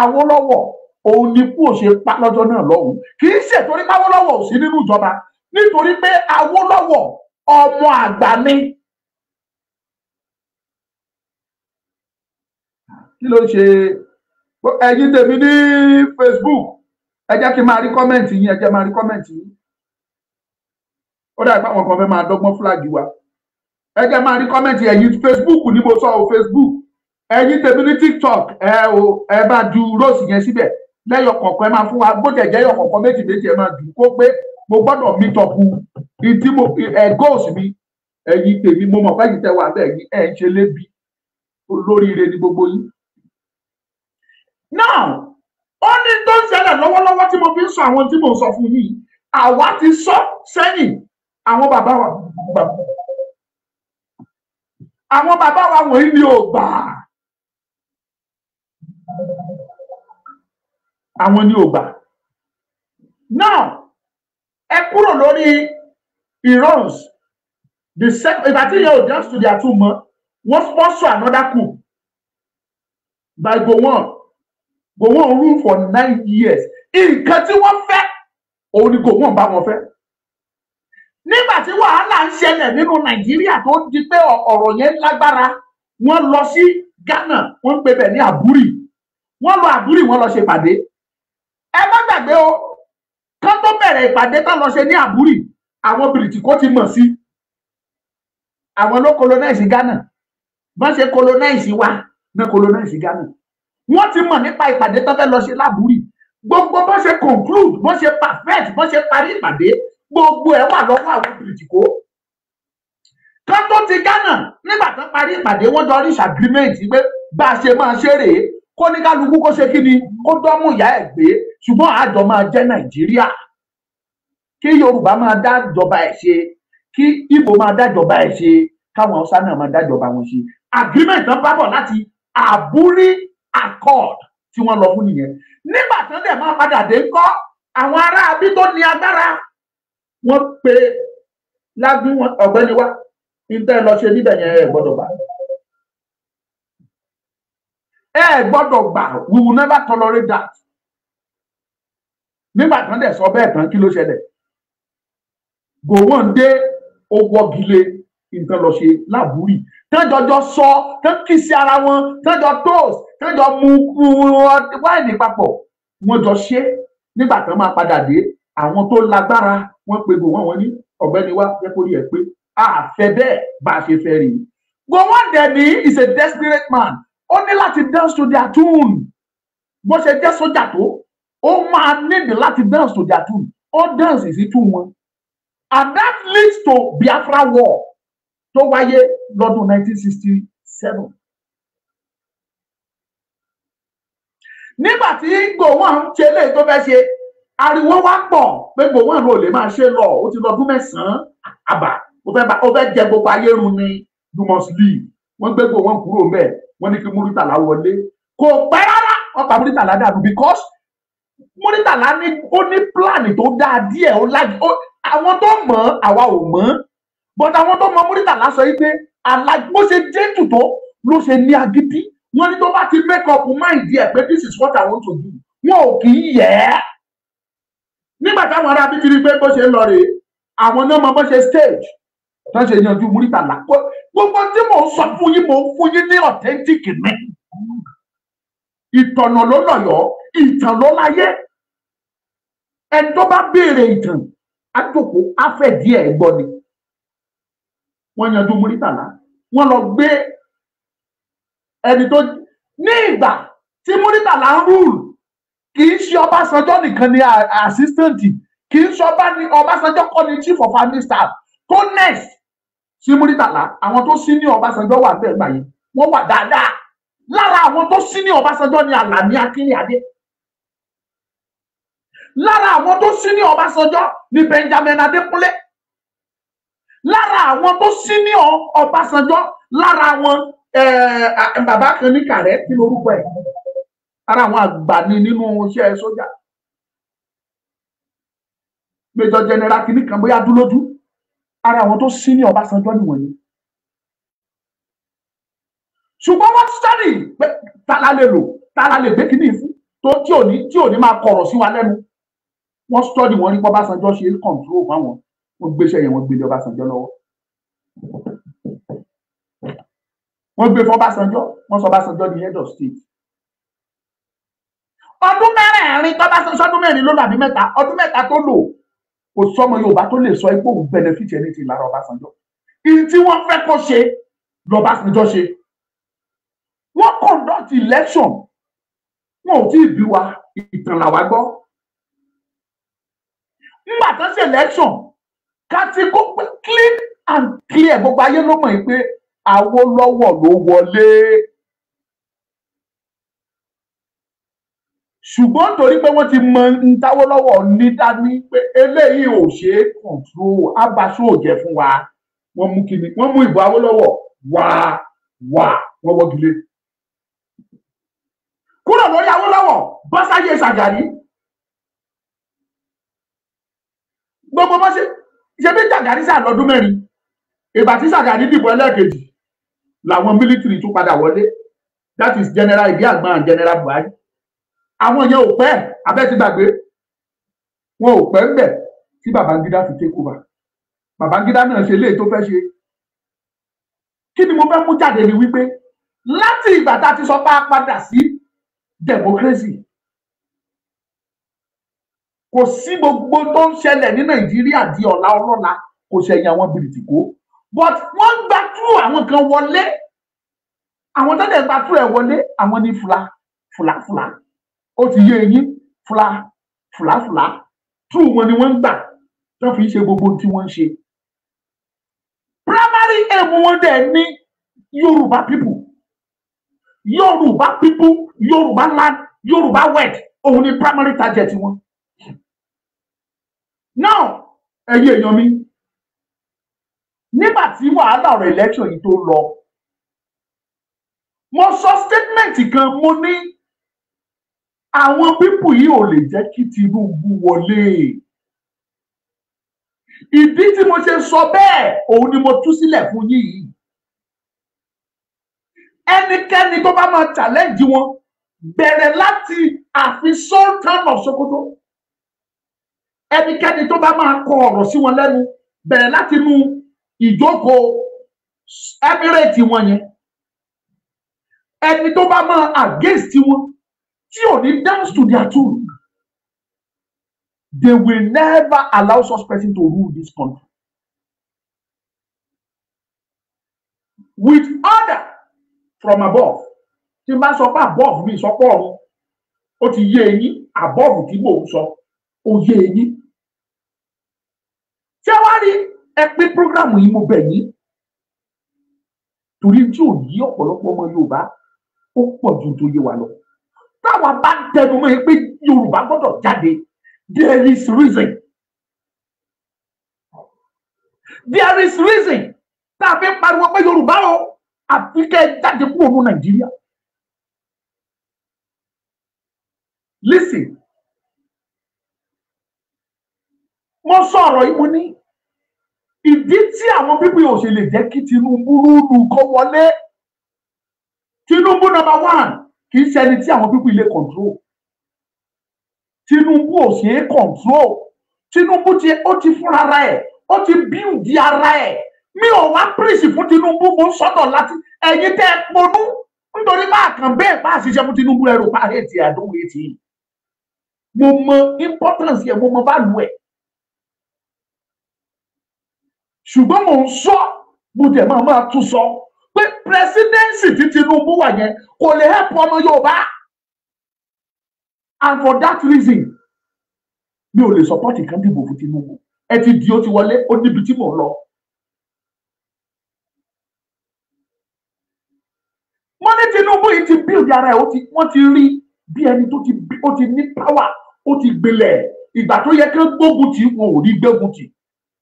Awólọ́wọ̀, òun ni kú ò ṣe pa lọ́jọ́ náà lọ́hùn. Kì í ṣe torí pé Awólọ́wọ̀ ò sí nínú ìjọba, nítorí pé Awólọ́wọ̀ ọmọ àgbà ni. Kí ló ṣe ẹ̀yin tèmi ní Facebook? Ẹ jẹ́ kí n máa rí kọ́mẹ̀ntì yín, ẹ jẹ́ máa rí kọ́mẹ̀ntì yín. Ó dà pé àwọn kan fẹ́ máa dọ́gbọ́n fúláàgì wa. Ẹ jẹ́ máa rí kọ́mẹ̀ntì ẹ̀yin Facebook ní mo sọ o, Facebook. Ẹ̀yin tèmi ní TikTok ẹ bá ju rose yẹn síbẹ̀ lẹ́yọ̀ kọ̀ọ̀kan ẹ máa fún wa, bó tẹ̀ jẹ́ yọ̀ kọ̀ọ̀kan méjì méjì ẹ máa dùn kó pé mo gbọ́dọ̀ meet up ìdí mo goals mi. Ẹ̀yin tèmi mo mọ̀ fẹ́yìn tẹ́ wà bẹ́ẹ̀ yín ẹ̀ ń ṣe lébi, olóríire ni gbogbo yín. Now ó ní tó ń ṣẹlẹ̀ lọ́wọ́lọ́wọ́ tí mo fi ń sọ àwọn tí mo sọ fún yìí, àwa ti sọ sẹ́yìn. Àwọn bàbá wa wọ̀nyí ni ò gbà. Àwọn ni ò gbà. Now ẹ kúrò lórí Irons, the second ìgbà tí yẹn ò dance to their 2 months, wọ́n sponsor another coup by Gowon. Gowon rule for 9 years. Nǹkan tí wọ́n fẹ́ òun ni Gowon bá wọn fẹ́. Nígbà tí wàhálà ń ṣẹlẹ̀ nínú Nàìjíríà tó di pé ọ̀rọ̀ yẹn lágbára, wọ́n lọ sí Ghana, wọ́n ń pè bẹ̀ ní Àbúrì. Wọ́n lọ Àbúrì, wọ́n lọ ṣe ìpàdé. Ẹ má gbàgbé o, kán tó bẹ̀rẹ̀ ìpàdé tán lọ ṣe ní Àbúrì, àwọn Bìrìtìkó ti mọ̀ sí. Àwọn ló colonize Ghana. Bọ́n ṣe colonize wa, náà colonize Ghana. Wọ́n ti mọ̀ nípa ìpàdé tán fẹ́ lọ ṣe l'Àbúrì. Gbogbo bọ́n ṣe conclude, bọ́n ṣe perfect, bọ́n ṣe parí ìpàdé, gbogbo ẹ̀ wà lọ́wọ́ àwọn Bìrìtìkó. Kán tó ti Ghana, nígbà tán parí ìpàdé, wọ́n jọ reach agreement pé bá a ṣe máa ṣe rèé, kó ní kálukú kó ṣe kí ni, kó dọ́mú ìyá ẹ̀ gbé, ṣùgbọ́n àjọ máa jẹ́ Nàìjíríà. Kí Yorùbá máa dájọba ẹ̀ ṣe, kí Ìgbò máa dájọba ẹ̀ ṣe, káwọn Haúsá náà máa dájọba wọn ṣe. Agreement tán bá bọ̀ láti Àbúrí Accord tí wọ́n lọ fún nìyẹn. Nígbà tán dẹ̀ máa padà dé ńkọ́, àwọn ará abí tó ní agbára, wọ́n pe lágbí wọn ọ̀gbẹ́ni wa, ìtẹ́ lọ ṣe níbẹ̀ yẹn ẹ gbọ́dọ̀ gbà. Ẹ gbọ́dọ̀ gbà, we will never tolerate that. Nígbà tán dẹ̀ sọ bẹ́ẹ̀ tán, kí ló ṣẹlẹ̀? Gowon dé owó gile nǹkan lọ ṣe l'Àbúrì. Tán jọjọ sọ, tán kì sí ara wọn, tán jọ toast, tán jọ mú wáìnì papọ̀. Wọ́n jọ ṣe. Nígbà tán máa padà dé, àwọn tó lágbára wọ́n pe Gowon, wọ́n ní ọ̀gbẹ́ni wa jẹ́ kó rí ẹ pé àfẹ́ bẹ́ẹ̀ bá a ṣe fẹ́ rí. Gowon dẹ̀ ní is a desperate man. Ó ní láti dance to their tune. Bó ṣe jẹ́ sójà tó, ó máa nídìí láti dance to their tune. Ó dance sí tune wọn. And that leads to Biafra war tó wáyé lọ́dún 1967. Nígbà tí Gowon ṣe léyìí tó fẹ́ ṣe, ariwo wá pọ̀ pé Gowon ló lè máa ṣe lọ, ó ti lọ́dún 9 àbá, ó fẹ́ jẹ gbogbo ayé run ni, you must leave. Wọ́n gbé Gowon kúrò ńbẹ̀, wọ́n ní kí Múrítàlá wọlé. Kò pẹ́ rárá, wọ́n pa Múrítàlá dànù because Múrítàlá ní ó ní plan tó dáa díẹ̀, ó lájú àwọn tó mọ̀ àwa ò mọ̀, but àwọn tó mọ̀ Múrítàlá sọ pé bó ṣe jẹ́ tùtò ló ṣe ní agídí. Wọ́n ní tó bá ti make up mind díẹ̀ pé this is what I want to do, wọn ò kì í yẹ̀ ẹ́. nígbà táwọn ará bí ti rí pé bó ṣe ń lọ rèé àwọn náà mọ bó ṣe stage tó ṣe yanjú Muritàlá gbogbo tí mò ń sọ fún yín mò ń fún yín ní authentic ní ìtọ̀nà ló lọ̀yọ́ ìtàn ló láyé ẹni tó bá béèrè ìtàn àjòkó afẹ́ díẹ̀ gbọ́ ni wọ́n yanjú Muritàlá wọ́n lọ gbé ẹni tó ní ìgbà tí Muritàlá ń rúùlù kì í ṣe Ọbásanjọ́ nìkan ni assistant kì í ṣe Ọbásanjọ́ kọ́ ni chief of army staff tó next sí Muritàlá àwọn tó sí ní Ọbásanjọ́ wà bẹ́ẹ̀ gbà yẹn wọ́n wà dáadáa lára àwọn tó sí ní Ọbásanjọ́ ni Àlàní Akínlé-Adé lára àwọn tó sí ní Ọbásanjọ́ ni Benjamin Adékúnlé lára àwọn tó sí ní Ọbásanjọ́ lára àwọn bàbá kan ní Kàrẹ́ kí lórúkọ ẹ̀ ara àwọn àgbà ni nínú iṣẹ́ sójà Major General kìíní kan bóyá dúlójú ara àwọn tó sí ní Ọbásanjọ́ nìwọ̀nyí ṣùgbọ́n wọ́n study pé tala lè lò tala lè gbé kìíní fún tó tí ò ní máa kọ̀rọ̀ sí wa lẹ́nu wọ́n study wọ́n rí pé Ọbásanjọ́ ṣe control fáwọn wọ́n gbéṣẹ́ yẹn wọ́n gbé lé Ọbásanjọ́ lọ́wọ́ wọ́n gbé fún Ọbásanjọ́ wọ́n sọ Ọbásanjọ́ di head of state ọdún mẹ́rẹ̀ẹ̀rin tọ́básanjọ́ ọdún mẹ́rin ló lò àbí mẹ́ta ọdún mẹ́ta tó lò kò sọmọ Yorùbá tó lè sọ ipò òun benefit ẹni ti lára Ọbásanjọ́ ìyí tí wọ́n fẹ́ kó ṣe lọ́básanjọ́ ṣe wọ́n conduct election wọn ò tí ì bí wa ìtàn làwa gbọ́ nígbà tó ṣe election káti kó pé clean and clear gbogbo ayé ló mọ̀ pé Awólọ́wọ̀ ló wọlé ṣùgbọ́n torí pé wọ́n ti mọ Awólọ́wọ̀ ní dání pé eléyìí ò ṣe é control abaṣọ ò jẹ́ fún wa wọ́n mú kíni wọ́n mú ìbò Awólọ́wọ̀ wá wọ́n wọ́gilé kúrò lórí Awólọ́wọ̀ bọ́sáyé Ṣàgàrí gbogbo bọ́ ṣe bí Ṣàgàrí sà lọ́dún mẹ́rin ìgbà tí Ṣàgàrí dìbò ẹlẹ́ẹ̀kejì làwọn mílítìrì tún padà wọlé that is General Ìdí Àgbọn and General Buhari àwọn yẹn ò pẹ́ abẹ́ ti gbàgbé wọn ò pẹ́ ń bẹ̀ tí Babangida fi take over Babangida náà ṣe léè tó fẹ́ ṣe kí ni mo fẹ́ mú jáde ni wípé láti ìgbà tá a ti sọ pé a padà sí democracy kò sí gbogbo tó ń ṣẹlẹ̀ ní Nàìjíríà di ọ̀la ọlọ́la kò ṣẹ̀yìn àwọn bìrìtìkó but wọ́n gbà tú àwọn kan wọlé àwọn tó dẹ̀ gbà tú ẹ̀ wọlé àwọn ní fúlàfúlà ó ti yé eyín fúlàfúlà tú wọn ni wọ́n ń gbà tó fi ṣe gbogbo tí wọ́n ń ṣe primary aim wọn dẹ̀ ní Yorùbá people Yorùbá land Yorùbá wealth òun ni primary target wọn now ẹ̀yin èèyàn mi nígbà tí wàhálà ọ̀rọ̀ election yìí tó lọ mo sọ statement kan mo ní àwọn pípù yìí ò lè jẹ́ kí Tinubu wọlé ìdí tí mo ṣe sọ bẹ́ẹ̀ òun ni mo tú sílẹ̀ fún yín yìí ẹnikẹ́ni tó bá máa challenge wọn bẹ̀rẹ̀ láti ààfin Sultan of Sokoto ẹnikẹ́ni tó bá máa kọ ọ̀rọ̀ sí wọn lẹ́nu bẹ̀rẹ̀ láti inú ìjókòó Emirate wọn yẹn ẹni tó bá máa against wọn tí ò ní dance to their tune they will never allow such person to rule this country with order from above tí n bá sọ pé above mi sọ pé ọ̀run ó ti yé eyín above tí mò ń sọ ó yé eyín tí a wá rí ẹ pé program yìí mo bẹ̀ yín torí tí ò yí ọ̀pọ̀lọpọ̀ ọmọ Yorùbá ó pọ̀ ju tó yé wa lọ táwa bá tẹnu mọ́ ẹ pé Yorùbá gbọ́dọ̀ jáde there is reason tá a fi ń pariwo pé Yorùbá o àfi kẹ́ ẹ jáde kúrò ní Nàìjíríà listen mo sọ ọ̀rọ̀ yìí mo ní ìdí tí àwọn pípì ò ṣe lè jẹ́ kí Tinubu rúdù kó wọlé Tinubu number one kì í ṣe ẹni tí àwọn pípì lè control Tinubu ò ṣe é control Tinubu ó ti fúnra rẹ̀ ó ti build ara ẹ̀ mi ò wá pírísì fún Tinubu mo ń sọ́dọ̀ láti ẹ̀yin tẹ́ ẹ ponú nítorí bá kàn bẹ́ẹ̀ bá àṣìṣe fún Tinubu ẹ̀rọ pa ètì àdóhùn ètì mo mọ importance yẹn mo mọ value ẹ̀ ṣùgbọ́n mo ń sọ mo dẹ̀ máa tún sọ pé presidency tí Tinubu wà yẹn kò lè help ọmọ Yorùbá and for that reason mi ò lè support kan dìbò fún Tinubu ẹ ti di ó ti wọlé ó níbi tí mò ń lọ. mo ní Tinubu yìí ti build ara ẹ̀ wọ́n ti rí bí ẹni tó ti ní power ó ti gbilẹ̀ ìgbà tó yẹ kí gbógun tì wọn ò rí gbógun tì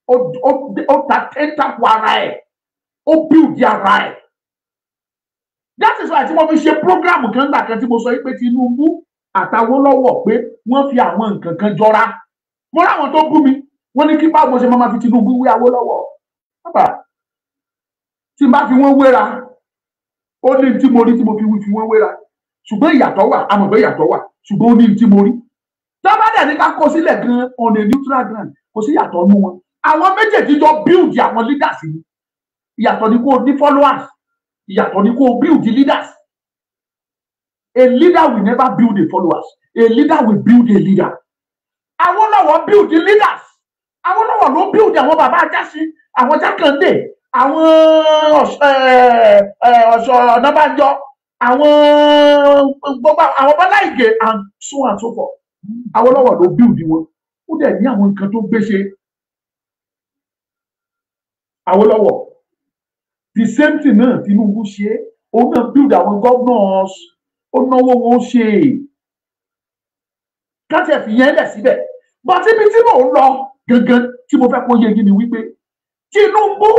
ó ta tẹ́ńtà fún ara ẹ̀ ó build ara ẹ̀. that is why tí mo fi ṣe program kan gbà kan tí mo sọ pé Tinubu àtàwọ́lọ́wọ́ pé wọ́n fi àwọn nǹkan kan jọra mo ráwọn tó bú mi wọ́n ní kí báwo mo ṣe máa fi Tinubu wé Awólọ́wọ̀ bàbá tí n bá fi wọ́n wéra ó ní tí mo rí tí mo fi wọ́n wéra ṣùgbọ́n ìyàtọ̀ wà àmọ́ pé ìyàtọ̀ wà ṣùgbọ́n ó ní tí mo rí tábà dẹ̀ ní ká kó sílẹ̀ gan on a neutral ground kò sí ìyàtọ̀ nú wọn àwọn méjèèjì jọ build àwọn leaders ni ìyàtọ̀ ni kó ní followers ìyàtọ̀ ni kó build leaders. A leader will never build a followers. A leader will build a leader. Awólọ́wọ̀ build the leaders. Awólọ́wọ̀ ló build àwọn bàbá Àjàṣí, àwọn Jákàndé, àwọn Ọ̀nàbànjọ, àwọn gbogbo àwọn Bọ́lá Ìgè and so and so forth. Awólọ́wọ̀ ló build wọn. Ó dẹ̀ ní àwọn nǹkan tó gbé ṣe. Awólọ́wọ̀ the same thing náà Tinubu ṣe òun náà build àwọn governors. Ó náwó wọn ṣe káṣẹ fi yẹn lẹ̀ síbẹ̀ bọ́ síbi tí mò ń lọ gangan tí mo fẹ́ kó yé yín ni wípé Tinubu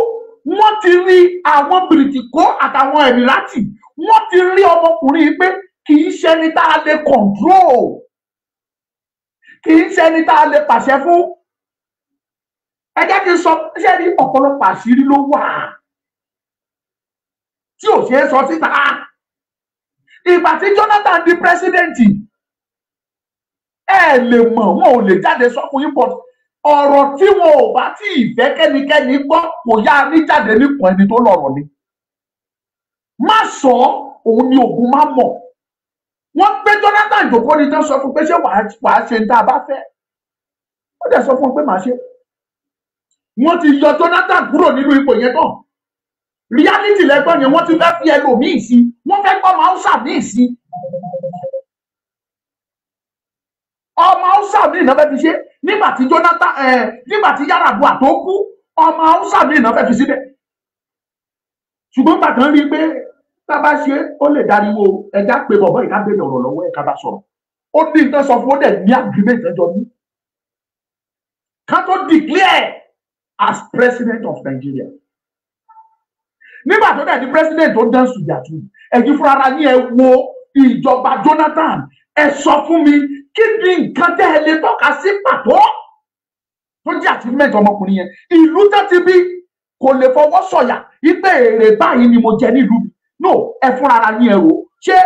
wọ́n ti rí àwọn bìrìtìkó àtàwọn Ẹ̀mírátì wọ́n ti rí ọmọkùnrin pé kì í ṣẹni tá a lè control kì í ṣẹni tá a lè pàṣẹ fún ẹ jẹ́ kí n sọ ṣé ní ọ̀pọ̀lọpọ̀ àṣírí ló wà tí ò ṣeé sọ síta. Ìgbà tí Jonathan di pírẹsidẹ́ǹtì ẹ lè mọ̀ wọn ò lè jáde sọ fún yín but ọ̀rọ̀ tí wọn ò bá tí ìfẹ́ kẹ́nikẹ́ni gbọ́ kò yá ní jáde nípọn ẹni tó lọ́rọ̀ ni. Má sọ òun ni ògùn má mọ̀. Wọ́n gbé Jonathan jòkó ni tó sọ fún pé ṣé wàá ṣe ń tá a bá fẹ́. Ó dẹ̀ sọ fún un pé màá ṣe. Wọ́n ti yọ Jonathan kúrò nínú ipò yẹn tán. Reality lẹ́gbọ́n yẹn wọ́n ti fẹ́ fi ẹlòmíì sí wọ́n fẹ́ gbọ́ ọmọ Hausa míì sí ọmọ Hausa míì náà fẹ́ fi ṣe nígbà tí Jonathan nígbà tí Yar'Adua tó kú ọmọ Hausa míì náà fẹ́ fi síbẹ̀ ṣùgbọ́n bàtàn rí i pé tá a bá ṣe ó lè dariwo ẹja pé bọ̀bọ̀ ìka bẹ̀rẹ̀ ọ̀rọ̀ lọ́wọ́ ẹ̀ka bá sọ̀rọ̀ ó ní nǹkan sọ fún ó dẹ̀ ní agreement ẹjọ́ ní ká tó declare as president of Nigeria. Nígbà tó dẹ̀ di president tó dán sùjàtù ẹ̀yin fúnra ara yín ẹ wo ìjọba Jonathan ẹ sọ fún mi kí ni nǹkan tẹ́ ẹ lè tọ́ka sí pàtó tó jẹ́ achievement ọmọkùnrin yẹn ìlú tó ti bí kò lè fọwọ́ sọ̀yà wípé èrè báyìí ni mo jẹ nílùú mi no ẹ fúnra ara yín ẹ rò ṣé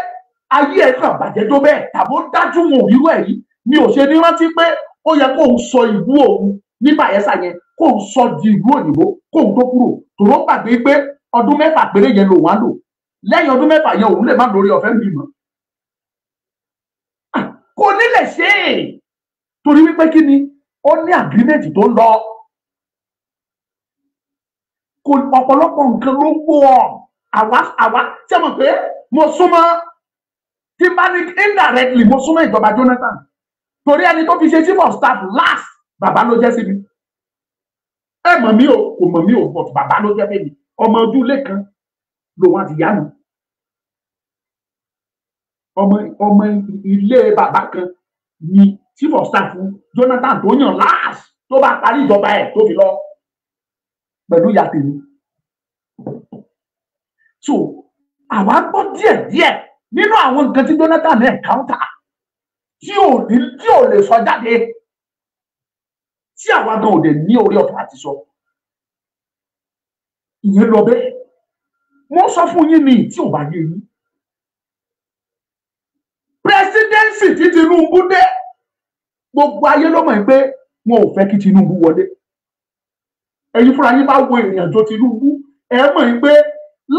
ayé ẹ kàn bàjẹ́ tó bẹ́ẹ̀ tàbó dájú wọn ò rírú ẹ̀ rí mi ò ṣe ní rántí pé ó yẹ kóun sọ ìlú òun ní Bayelsa yẹn kóun sọ di ìlú òyìnbó kóun tó kúrò tòró gbàgbé pé ọdún mẹ́fà péré yẹn ló wá lò lẹ́yìn ọdún mẹ́fà yẹn òun lè má lórí ọ̀fẹ́ mi mọ́ kò ní lè ṣe é torí wípé kí ni ó ní agreement tó ń lọ kò ọ̀pọ̀lọpọ̀ nǹkan ló ń wọ àwa tí a mọ̀ pé mo súnmọ́ tí bá ní indirectly mo súnmọ́ ìjọba Jonathan torí ẹni tó fi ṣe chief of staff last bàbá ló jẹ́ sí mi ẹ mọ̀ mí o kò mọ̀ mí o but bàbá ló jẹ́ bẹ́ẹ̀ ni ọmọ ojúlé kan lòun àti ìyá mi ọmọ ilé bàbá kan ni chief of staff Jonathan tó yàn last tó bá parí ìjọba ẹ̀ tó fi lọ pẹ̀lú ìyá tèmi so àwa gbọ́ díẹ̀díẹ̀ nínú àwọn nǹkan tí Jonathan encounter tí ò lè sọ jáde tí àwa gan ò dẹ̀ ní orí ọ̀fẹ́ àti sọ ìyẹn lọ bẹ́ẹ̀ wọ́n sọ fún yín ní tí ò bá yé yín presidency tí Tinubu dé gbogbo ayé ló mọ̀ pé wọn ò fẹ́ kí Tinubu wọlé. Ẹ̀yin fúnra yín bá wo ìrìnàjò Tinubu ẹ mọ̀ pé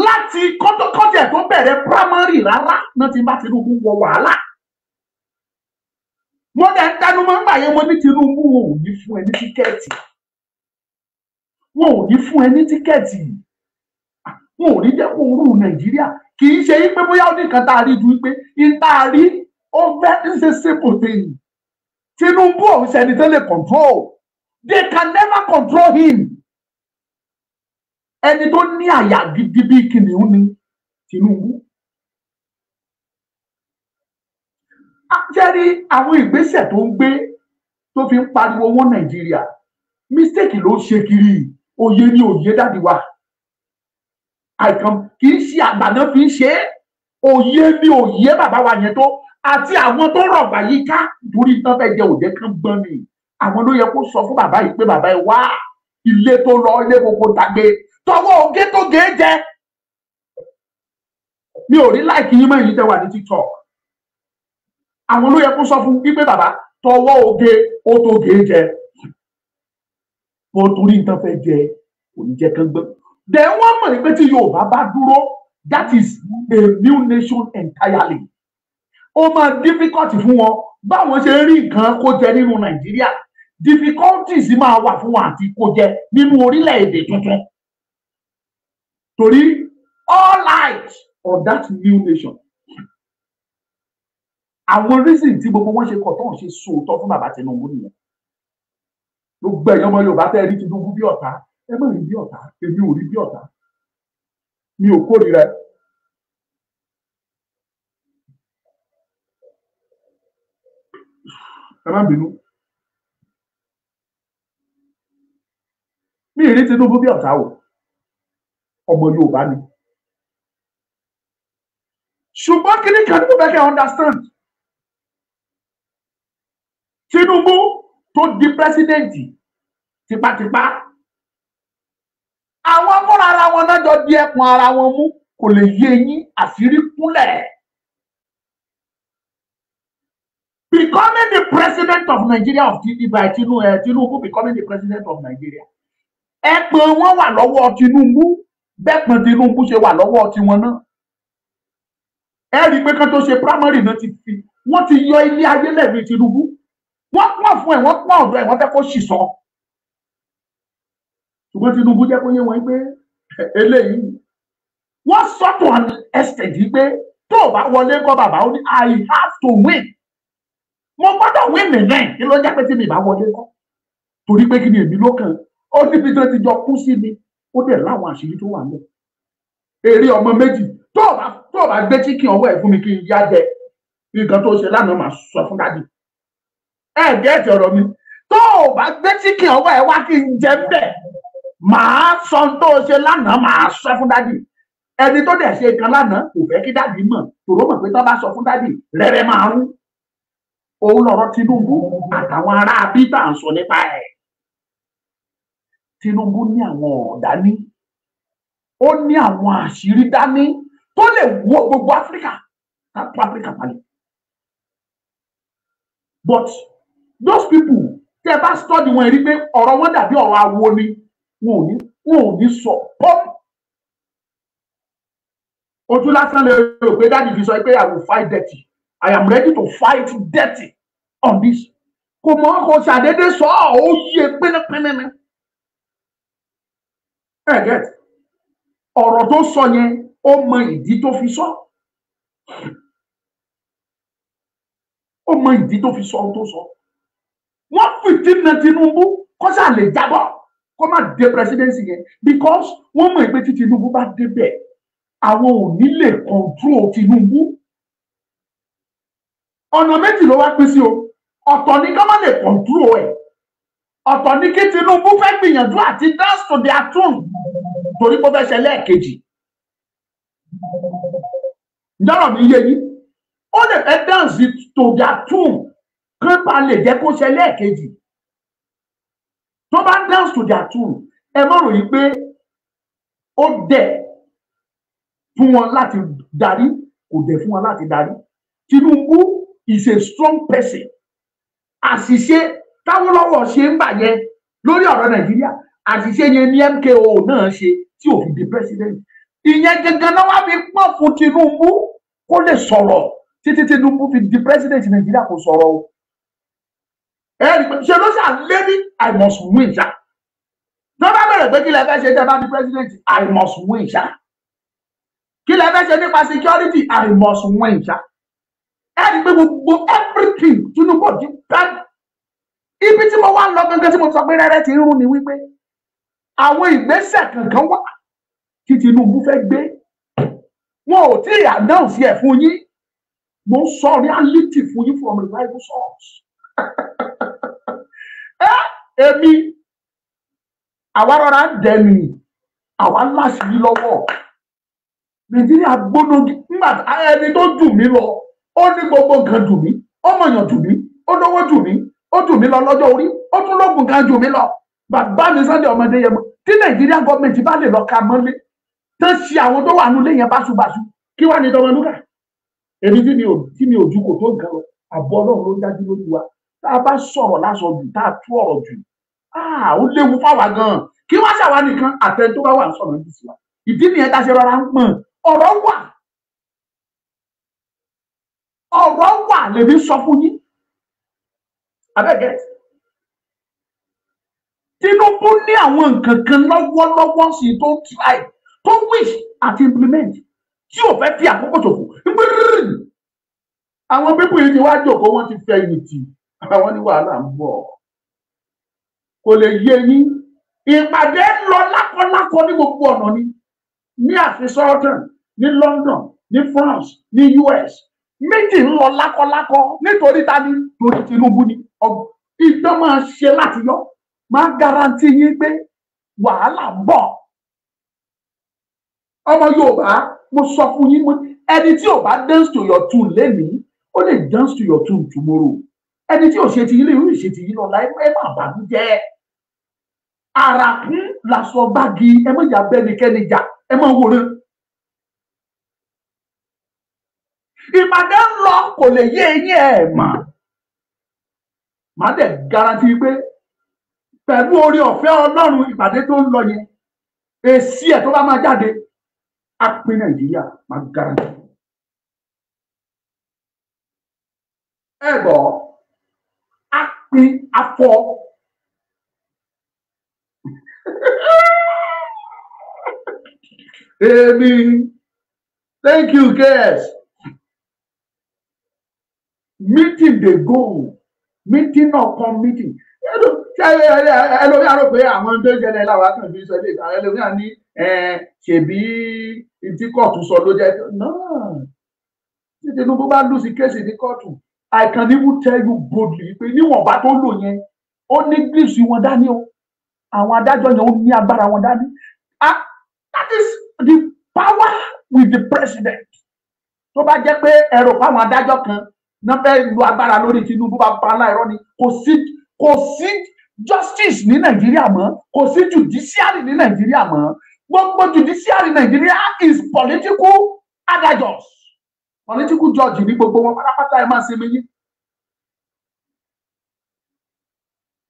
láti kọ́tẹ̀ tó bẹ̀rẹ̀ primary rárá náà ti bá Tinubu wọ wàhálà. Mo dẹ̀ ń dánú mọ́ nígbà yẹn mo ní Tinubu wọn ò ní fún ẹ ní tíkẹ́ẹ̀tì. Wọn ò ní fún ẹ ní tíkẹ́ẹ̀tì. Wọn ò ní jẹ́ kó rú Nàìjíríà. Kì í ṣe pé bóyá ó ní nǹkan tá a rí ju pé ìta rí ó fẹ́ ṣe simple thing. Tinubu ò ṣẹni tó lè control. They can never control him. Ẹni tó ní àyà gidi bí kìnìún ni Tinubu. Jẹ́rí àwọn ìgbésẹ̀ tó ń gbé tó fi ń pariwo wọn Nàìjíríà mistake ló ṣe kiri òye ni òye dàdí wa àìkàn kì í ṣe àgbàdo fi ń ṣe òye ni òye bàbá wa yẹn tó àti àwọn tó rọ̀gbà yìí ká torí tán fẹ́ jẹ òde kan gbọ́n ni àwọn ló yẹ kó sọ fún bàbá yìí pé bàbá yìí wá ilé tó lọ ilé gbogbo dàgbé tọwọ́ oge tó gé jẹ mi ò rí láìkí yín mọ́ èyí tẹ́ wà ní TikTok àwọn ló yẹ kó sọ fún wípé bàbá tọwọ́ oge ó tó gé jẹ mo torí nǹkan fẹ́ jẹ kò ní jẹ kán gbọ́n then wọ́n mọ̀ ní pé tí Yorùbá bá dúró that is a new nation entirely ó máa difficult fún wọn báwọn ṣe rí nǹkan kó jẹ nínú Nàìjíríà difficulties máa wà fún wọn àti kó jẹ nínú orílẹ̀-èdè tuntun torí all eyes on that new nation àwọn reason tí gbogbo wọn ṣe kọ̀ tó ń ṣe sòótọ́ fún bàbá Tinubu nìyẹn ló gbẹ̀yìn ọmọ Yorùbá tẹ́ rí Tinubu bí ọ̀tá ẹ má rí bí ọ̀tá èmi ò rí bí ọ̀tá mi ò kórìíra ẹ má bínú mi rí Tinubu bí ọ̀tá o ọmọ Yorùbá ni ṣùgbọ́n kí ni kan tó fẹ́ kẹ́ understand Tinubu tó di pírẹsidẹ́ǹtì tipátipá àwọn fúnra ara wọn náà jọ di ẹkùn ara wọn mú kò lè yé yín àṣírí kúnlẹ̀. Becoming the president of Nigeria of Tinubu becoming the president of Nigeria ẹ̀pọ̀n wọn wà lọ́wọ́ Tinubu bẹ́ẹ̀pọ̀n Tinubu ṣe wà lọ́wọ́ tiwọn náà ẹ rí i pé kán tó ṣe primary náà wọ́n ti yọ ilé ayé lẹ́bi Tinubu wọ́n pọ̀ fún ẹ̀ wọ́n pọ̀ ọ̀dọ̀ ẹ̀ wọ́n fẹ́ kó sì sọ ṣùgbọ́n Tinubu jẹ́ kó yé wọn pé eléyìí wọ́n sọ́tò an extent yìí pé tó o bá wọlé kọ́ bàbá ó ní I have to win mo gbọ́dọ̀ win nìyẹn kí ló jẹ́ pé tí mi bá wọlé kọ́ torí pé kí ni èmi ló kàn ó níbi tó ti jọ kú sí mi ó dẹ̀ láwọn àṣírí tó wà ń bẹ̀ èrè ọmọ méjì tó o bá gbé chicken ọwọ́ ẹ̀ fún mi kí n yá jẹ nǹkan tó ṣe lánàá máa sọ fún dájú ẹ gẹ́ẹ̀tì ọ̀rọ̀ mi tó o bá gbé chicken ọwọ́ ẹ̀ wá kí n jẹ bẹ́ẹ̀ màá sọ tó ṣe lánàá máa sọ fún dádì ẹni tó dẹ̀ ṣe kan lánàá kò fẹ́ kí dádì mọ̀ tòró mọ̀ pé tó bá sọ fún dádì rẹ́rẹ́ máa rú òun lọ̀rọ̀ Tinubu àtàwọn ará abíta ń sọ nípa ẹ̀ Tinubu ní àwọn ọ̀dání ó ní àwọn àṣírí dání tó lè wó gbogbo Áfíríkà kápá Áfíríkà palẹ̀ but those people tẹ́ bá study wọn rí pé ọ̀rọ̀ wọn dàbí ọ̀rọ̀ awo ni wọn ò ní sọ pọ́p ojú lásán lè rò pé dáàdì fi sọ pé I will fight dirty I am ready to fight dirty on this kò mọ kò ṣàdédé sọ ó yẹ pínípíní ni ẹ get ọ̀rọ̀ tó sọ yẹn ó mọ ìdí tó fi sọ ó mọ ìdí tó fi sọ ohun tó sọ wọ́n fìtí na Tinubu kó ṣáà lè jábọ́ kó má dé presidency yẹn because wọ́n mọ̀ pé tí Tinubu bá débẹ̀ àwọn ò ní lè control Tinubu ọ̀nà méjì ló wá pín sí o ọ̀tọ̀ ní ká má lè control ẹ̀ ọ̀tọ̀ ní kí Tinubu fẹ́ gbìyànjú àti dance to their tune torí kó fẹ́ ṣe lẹ́ẹ̀kejì ìjọba mi yé yín ó lè fẹ́ dance to their tune kí bá lè jẹ́ kó ṣe lẹ́ẹ̀kejì tó bá dance to their tune ẹ má ròyìn pé ó dẹ̀ fún wọn láti darí kò dẹ̀ fún wọn láti darí Tinubu is a strong person àṣìṣe táwọn lọ́wọ́ ṣe ń bà yẹn lórí ọ̀rọ̀ Nàìjíríà àṣìṣe yẹn ní MKO náà ṣe tí ò fi di president. Ìyẹn gangan náà wá fi pọ̀ fún Tinubu kó lè sọ̀rọ̀ títí Tinubu fi di president Nàìjíríà kò sọ̀rọ̀ o. Ṣe ló ṣàlẹ́ ní I must win ṣá. Tó bá bẹ̀rẹ̀ pé kí lẹ fẹ́ ṣe tẹ́ bá di president I must win ṣá. Kí lẹ fẹ́ ṣe nípa security I must win ṣá. Pé gbogbo everything Tinubu ti bẹ́ẹ̀. Ibi tí mo wá lọ gangan tí mo sọ pé rẹ́rẹ́ ti ń rún ni wípé àwọn ìgbésẹ̀ kankan wà tí Tinubu fẹ́ gbé. Wọn ò tí ì announce ẹ̀ fún yín. Mo ń sọ reality fún yín from reliable source. Èmi àwa rọra ń dẹnu àwa láṣìí lọ́wọ́. Nàìjíríà gbóná nígbà ẹni tó dùn mí lọ ó ní gbogbo nǹkan dùn mí ó mọ̀yàn dùn mí ó lówó dùn mí ó dùn mí lọ lọ́jọ́ orí ó tún lóògùn kan jù mí lọ. Bàbá mi Sunday ọmọdé yẹn mọ́ tí Nàìjíríà gọ́ọ̀mẹ̀ntì bá lè lọ ka mọ́lé tó ń ṣe àwọn tó wà nílé yẹn báṣubàṣu kí wàá ní Tọmọlúkà. Èmi tí mi ò ju kò tó gan lọ àbọ̀ Ọlọ́run ló dájú lójú wa. Tá a bá sọ̀rọ̀ lásán jù tá a tú ọ̀rọ̀ jù ó léwu fáwa gan kí wọ́n ṣàwa nìkan àtẹ tó bá wà sọ̀rọ̀ ní tiwa. Ìdí nìyẹn tá a ṣe rọra ń pọ̀n ọ̀rọ̀ wà lèmi sọ fún yín. Abẹ́gẹ́ Tinubu ní àwọn nǹkan kan lọ́wọ́lọ́wọ́ sí tó try tó wish àti implement tí ò fẹ́ fi àkókò ṣòfò. Àwọn pípọ̀ yìí ti wá jókòó wọ́n ti fẹ̀yìntì àwọn ní wàhálà ń bọ̀. Kò lè yé yín ìpàdé ń lọ lákọlákọ ní gbogbo ọ̀nà ni ní àfisọ́tàn ní London ní France ní US méjì ń lọ lákọlákọ nítorí ta ni torí Tinubu ni ìdán máa ṣe láti yọ máa garanti yín pé wàhálà ń bọ̀. Ọmọ Yorùbá mo sọ fún yín ẹni tí ò bá dance to your tune lénìí ó lè dance to your tune tomorrow. Ẹni tí ò ṣe ti yín lè rí ìṣe ti yín lọ́la ẹ má bànújẹ́. Àràkún làṣọ gbági ẹ má jà bẹ́nikẹ́ni jà ẹ má wòran. Ìpàdé ń lọ kò lè yé eyín ẹ̀ mà. Màá dẹ̀ garanti pé pẹ̀lú orí ọ̀fẹ́ Ọlọ́run ìpàdé tó ń lọ yẹn èsì ẹ̀ tó bá máa jáde á pín Nàìjíríà máa garanti. Ẹ gbọ́ á pín afọ. Èmi thank you guys. Meeting dey go meeting upon meeting. Ẹlòmí àrò pé àwọn tó ń ṣẹlẹ̀ láwa kan fi sọ ilé ìta ẹlòmí à ní ṣèbí tí kóòtù sọ ló jẹ́ náà tí Tinubu bá lù sí kéèsì ní kóòtù I can even tell you boldly pé níwọ̀nba tó lò yẹn ó ní gírísì wọn dání o àwọn adájọ́ yẹn ó ní agbára wọn dání. That is the power with the president. Tó bá jẹ́ pé ẹ̀rọ fáwọn adájọ́ kan náà fẹ́ lu agbára lórí Tinubu bá pa aláìrọ́ ni kò sí justice ní Nàìjíríà mọ́ kò sí judiciary ní Nàìjíríà mọ́ gbogbo judiciary Nàìjíríà is political adajos political judge ní gbogbo wọn pátápátá ẹ máa ṣe méjì.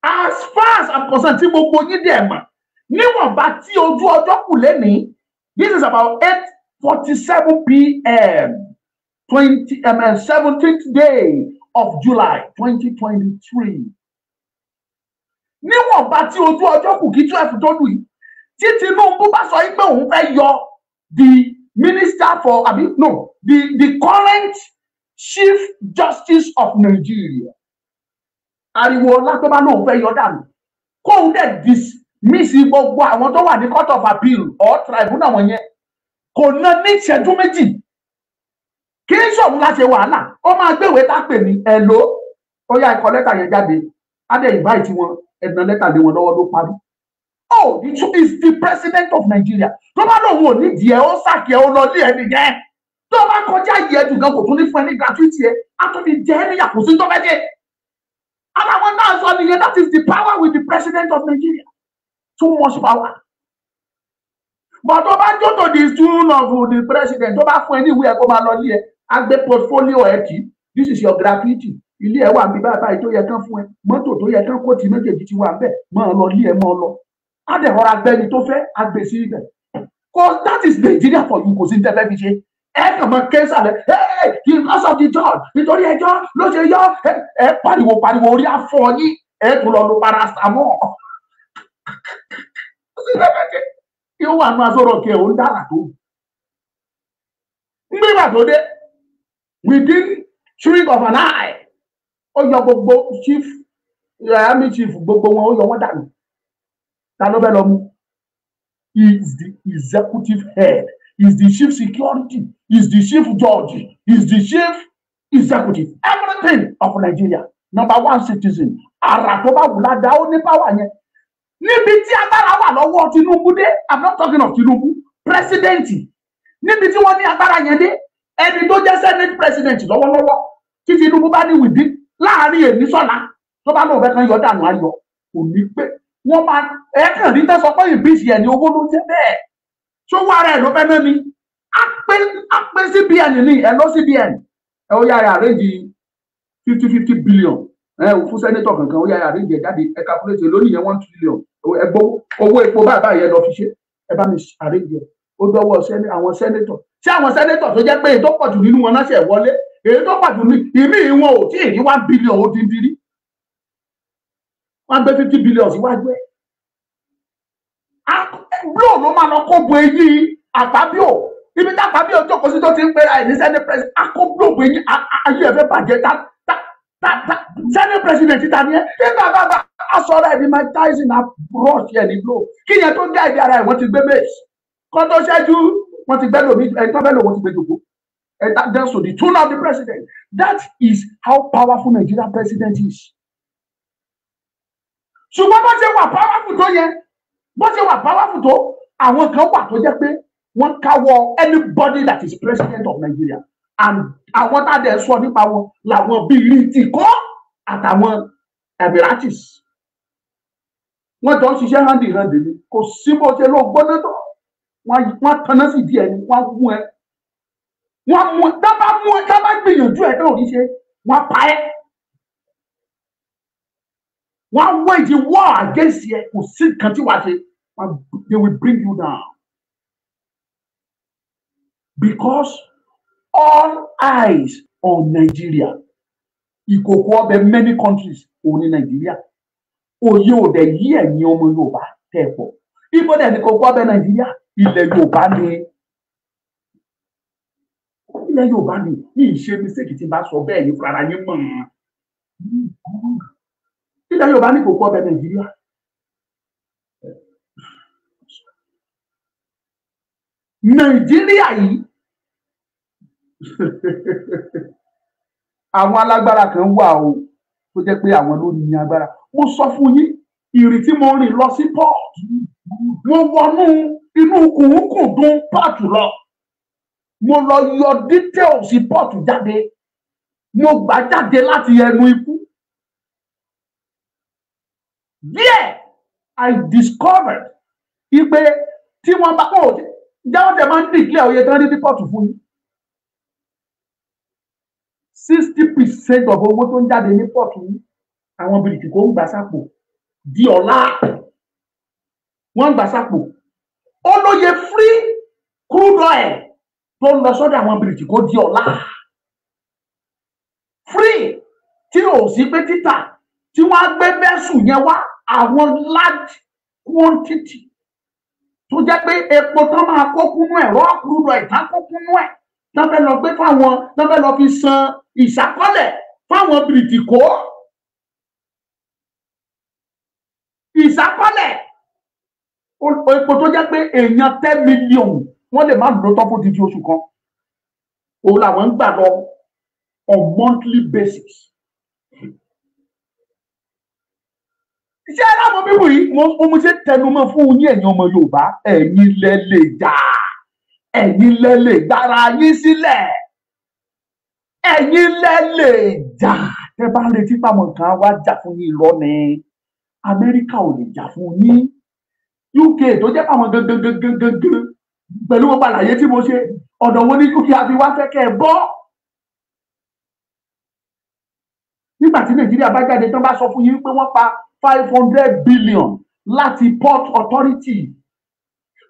As far as I'm concerned tí gbogbo yín dẹ̀ mọ̀ níwọ̀nba tí ojú ọjọ́ kù lẹ́nìí this is about 8:47 p.m. 17th day of July 2023. Níwọ̀nba tí ojú ọjọ́ kù kí 12 tó lù yìí tí Tinubu bá sọ pé òun fẹ́ yọ the minister for the current chief justice of Nigeria ariwo ọlá tó bá lóun fẹ́ yọ dànù kóun dẹ̀ dismiss gbogbo àwọn tó wà ní court of appeal or tribunal wọn yẹn kò ná ní ìṣẹ́jú méjì kí n sọ̀rọ̀ láti wàhálà ó máa gbéwé tá pè ní ẹ̀lò ó yá ẹ̀kọ́ lẹ́tà yẹn jáde adé invite wọn ẹ̀dùn lẹ́tà lé wọn lọ́wọ́ ló parí. Oh, is the president of Nigeria tó bá lóun ò ní díẹ̀ ó sàkíyẹ ó lọ lé ẹni yẹn tó bá kọjá yìí ẹ̀dùn gan kò tún ní fún ẹni gratuity ẹ̀ á tún fi jẹ́ ẹni yàtọ̀ sí tó fẹ́ jẹ́. Àwọn náà sọ nìyẹn that is the power with the president of Nigeria too much power. But tó bá jó to the tune of the president tó bá fún ẹ ní ìwé ẹ̀ kó máa lọ lé ẹ̀ á gbé portfolio ẹ̀ kì this is your gratuity ilé ẹ wà bí báyìí tó yẹ kán fún ẹ, mọ́tò tó yẹ kán kó ti méjèèjì ti wà bẹ́ẹ̀, máa lọ ilé ẹ máa lọ. Á dẹ̀ rọra gbẹ́ni tó fẹ́ agbèsí ibẹ̀. Cause that is Nigeria for you, kò sí ní tẹ́fẹ́ fi ṣe. Ẹ kàn máa ké sàlẹ̀, because of the judge, nítorí ẹjọ́ ló ṣe yọ, ẹ pariwo orí afọ yín, ẹ tún lọ lo paracetamol. Yóò wà nínú asọ̀rọ̀ kí ẹ ò ń dára tó. Nígbà tó dé, within twinkling of an eye, ó yọ gbogbo chief, army chief gbogbo wọn, ó yọ wọn dànù. Ta ló fẹ́ lọ mú? He is the executive head, he is the chief security, he is the chief judge, he is the chief executive, everything of Nigeria. Number one citizen. Àrà tó bá wù ládàá ó ní power yẹn. Níbi tí agbára wà lọ́wọ́ Tinubu dé, I'm not talking of Tinubu, president. Níbi tí wọ́n ní agbára yẹn dé, ẹni tó jẹ́ senate president lọ́wọ́lọ́wọ́ tí Tinubu bá ní wìdí láàrin èmi sọ́la tó bá lóun fẹ́ kan yọ dànù ayọ̀ kò ní pé wọ́n máa ẹ̀ẹ́kàn rí tẹ́ sọ pé ìbísí ẹ̀ ní owó ló jẹ́ bẹ́ẹ̀ tó wà rẹ̀ ló fẹ́ náà ni á pé CBN ní ẹ̀ lọ CBN ẹ̀ ó yára àrẹ́jì 50 billion fún sẹ́nétọ̀ kankan ó yára àrẹ́jì ẹ̀ jáde ẹ̀ calculate lónìí yẹn 1 trillion ẹgbọ́ owó epo báyìí ẹ lọ fi ṣe ẹ bá mi àrẹ́jì ẹ̀ ó dọ́wọ́ àwọn sẹ́nétọ̀ ṣé àwọn sẹ́nétọ̀ tó jẹ́ pé èyí tó pọ̀ jù nínú wọn náà ṣe wọlé èyí tó pọ̀ jù ní ìmí wọn ò tí ì ní 1 billion ó dín dín rí wọ́n gbé 50 billion síwájú ẹ̀ blóò ló máa lọ kó bo eyín àpábíò ibi tí àpábíò jókòó sí tó ti ń pera ẹ̀ ní senate president akó blóò bo eyín ayé ẹ̀fẹ́ bàjẹ́ senate president ta ni ẹ́ nígbà bàbá asọ̀rọ̀ ẹ̀ ní Mike Tyson rush ẹ̀ ní blóò kí yẹn tó dá ibi ara ẹ̀ wọ́n ti gbé base kọ́ tó ṣẹ́jú wọ́n ti gbẹ́ lómi ẹ̀ tó fẹ́ lò wọ́n ti gbé jòkó that's so the tune of the president. That is how powerful Nigeria president is. Ṣùgbọ́n bó ṣe wà powerful tó yẹ bó ṣe wà powerful tó àwọn kan wà tó jẹ́ pé wọ́n káwọ́ anybody that is president of Nigeria and àwọn tá a dẹ̀ sọ nípa wọn làwọn bíi Rìtìkọ́ àtàwọn Emiratis wọ́n jọ ń ṣiṣẹ́ hand in hand ni kò sí bó ṣe ló gbóná tó wọ́n tanná sí díẹ̀ ni wọ́n mú ẹ wọ́n mú ẹ dábàá gbìyànjú ẹ tó rí ṣe wọ́n pa ẹ́ wọ́n wage war against ẹ kò sí nǹkan tí wàá ṣe they will bring you down because all eyes on Nigeria ìkòkò ọbẹ̀ many countries òun ní Nigeria òye òdẹ yí ẹ̀yin ọmọ Yorùbá tẹ̀ pọ̀ ibo dẹ̀ ní kòkò ọbẹ̀ Nigeria ilẹ̀ Yorùbá ni ilẹ̀ Yorùbá ni ní ìṣe mistake tí n bá sọ bẹ́ẹ̀ ní fúnra yín mọ̀ ilẹ̀ Yorùbá ní kòkò ọbẹ̀ Nàìjíríà Nàìjíríà yìí àwọn alágbára kan wà o tó jẹ́ pé àwọn ló ní agbára mo sọ fún yín ìrìn tí mo rìn lọ sí port mo wọnú inú kùnkùndùn port lọ mo lọ yọ details port jáde mo gbà jáde láti ẹnu ikú there I discovered ipe tí wọ́n bá kọ́ jáwọ́ tẹ̀ máa ń declare oye tán ní port fún yín 60% of owó tó ń jáde ní port yìí àwọn bìrìtì kò ń gbà sápò di ọ̀la wọ́n ń gbà sápò ó lóye free crude oil tó ń lọ sọ́dọ̀ àwọn bìrìtì kò di ọ̀la free tí ò sí pé títà tí wọ́n á gbé bẹ́sù yẹn wá àwọn large quantity tó jẹ́ pé epo tán máa kó kúnú ẹ̀ raw crude oil tán kó kúnú ẹ̀ tán fẹ́ lọ gbé fáwọn tán fẹ́ lọ fi san ìṣàkọọ́lẹ̀ fáwọn bìrìtìkó ìṣàkọọ́lẹ̀ epo tó jẹ́ pé èèyàn 10 million wọ́n lè má lò tán fún dídí oṣù kan òun làwọn ń gbà lọ on monthly basis. Ṣé aláwọ̀ bíbù yìí mo ṣe tẹnumọ́ fún yín ẹ̀yin ọmọ Yorùbá ẹ̀yin lẹ lè jà ẹ̀yin lẹ lè gbára yín sílẹ̀ ẹ̀yin lẹ lè jà tẹ́ bá retí pàmò kan wá jà fún yín irọ́ ni Amẹ́ríkà ò lè jà fún yín UK tó jẹ́ pàmò gangan pẹ̀lú gbogbo àlàyé tí mo ṣe ọ̀dọ̀ wo ní UK àbí wá fẹ́ kẹ́ ẹ bọ́ nígbà tí Nàìjíríà bá jáde tán bá sọ fún yín pé wọ́n pa 500 billion láti port authority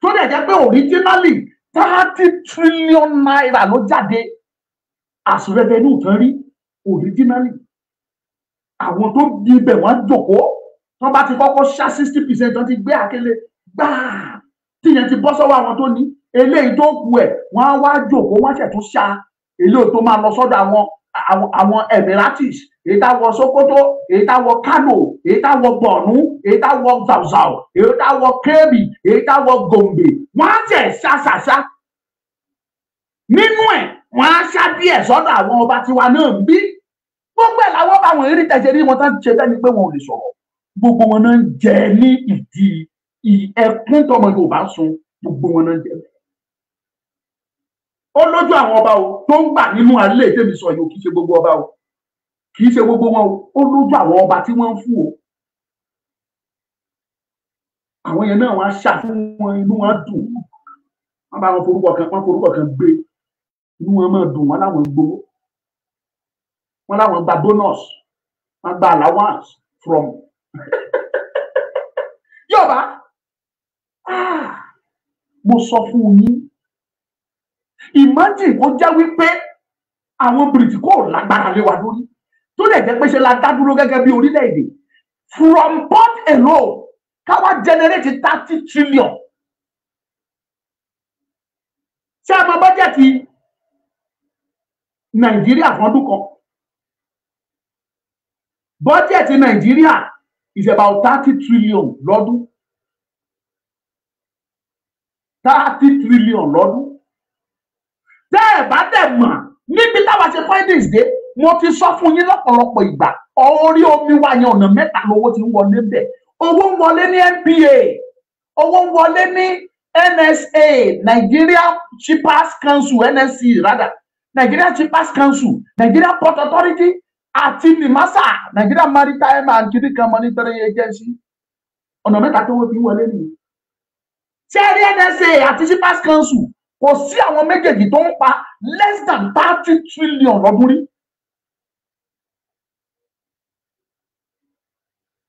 tó dẹ̀ jẹ́ pé originally 30 trillion naira ló jáde as revenue tán rí originally. Àwọn tó di ibẹ̀ wọ́n jókòó tán bá ti kọ́kọ́ ṣá 60% tán ti gbé àkélé gbáà tíyẹn ti bọ́ sọ́wọ́ àwọn tó ní eléyìí tó kù ẹ̀ wọ́n á wá jókòó wọ́n ṣẹ̀ tún ṣá eléyìí tó máa lọ sọ́dọ̀ àwọn Emirates, èyí tá wọ Sokoto, èyí tá wọ Kano, èyí tá wọ Borno, èyí tá wọ Zauzau, èyí tá wọ Kebbi, èyí tá wọ Gombe. Wọ́n á tẹ̀ ṣáṣáṣá nínú ẹ̀ wọ́n á ṣá díẹ̀ sọ́dọ̀ àwọn ọba tiwa náà ń bí. Gbogbo ẹ̀ làwọn ọba wọn eré tẹ̀sẹ̀ rí wọn tán ṣe bẹ́ẹ̀ ni pé wọn ò lè sọ̀rọ̀. Gbogbo wọn náà ń jẹ ní ìdí ẹkún tọmọ Yorùbá sun, gbogbo wọn náà ń jẹ bẹ́ẹ̀. Ó lójú àwọn ọba o tó ń gbà nínú alẹ́ ìtẹ́mi sọ yìí, kì í ṣe gbogbo ọba o, kì í ṣe gbogbo wọn o, ó lójú àwọn ọba tí wọ́n ń fún o. Àwọn yẹn náà wọ́n á ṣà fún wọn, inú wọn dùn, wọ́n bá wọn forúkọ kan gbé, inú wọn máa dùn, wọ́n láwọn gbowó, wọ́n láwọn gba bonus, wọ́n gba allowance from Yorùbá. Mo sọ fún yín, imagine kó jẹ́ wípé àwọn British kò lágbára lé wa lórí tó lè jẹ́ pé ṣe la dá dúró gẹ́gẹ́ bí orílẹ̀-èdè from port alone káwá generate 30 trillion. Ṣé a mọ bọ́jẹ̀tì Nàìjíríà fún ọdún kan? Bọ́jẹ̀tì Nàìjíríà is about 30 trillion lọ́dún. 30 trillion lọ́dún. Tẹ́ ẹ̀ bá dẹ̀ mọ̀ níbi táwa ṣe findings dé, mo ti sọ fún yín lọ́pọ̀lọpọ̀ ìgbà, orí omi wa yẹn ọ̀nà mẹ́ta lówó ti ń wọlé bẹ̀. Owó ń wọlé ní NPA, owó ń wọlé ní NSA, Nigeria Shippers Council, NSC rather, Nigeria Shippers Council, Nigeria Port Authority àti NIMASA, Nigeria Maritime and Chemical Monitoring Agency. Ọ̀nà mẹ́ta tó wọ́n ti ń wọlé nìyí. Ṣé rí NSA àti Shippers Council kò sí àwọn méjèèjì tó ń pa less than 30 trillion lọ́dún rí.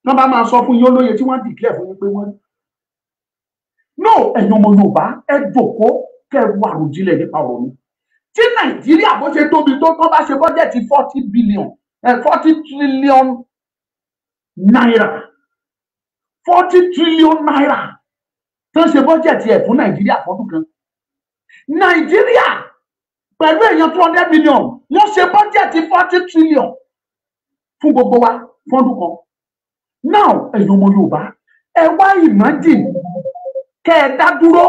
Wọ́n bá máa sọ fún yín olóye tí wọ́n declare fún yín pé wọ́n. No, ẹ̀yin ọmọ Yorùbá ẹ jókòó kẹ́ wo àròjinlẹ̀ nípa ọ̀rọ̀ mi. Tí Nàìjíríà bó ṣe tóbi tó tán bá ṣe bọ́jẹ̀tì 40 trillion naira 40 trillion naira tó ń ṣe bọ́jẹ̀tì ẹ̀ fún Nàìjíríà fọ́dún kan. Nàìjíríà pẹ̀lú èèyàn 200 million wọ́n ṣe bọ́jẹ̀tì 40 trillion fún gbogbo wa fọ́dún kan. Now ẹ̀yin ọmọ Yorùbá ẹ wá imagine kẹ́ ẹ dá dúró,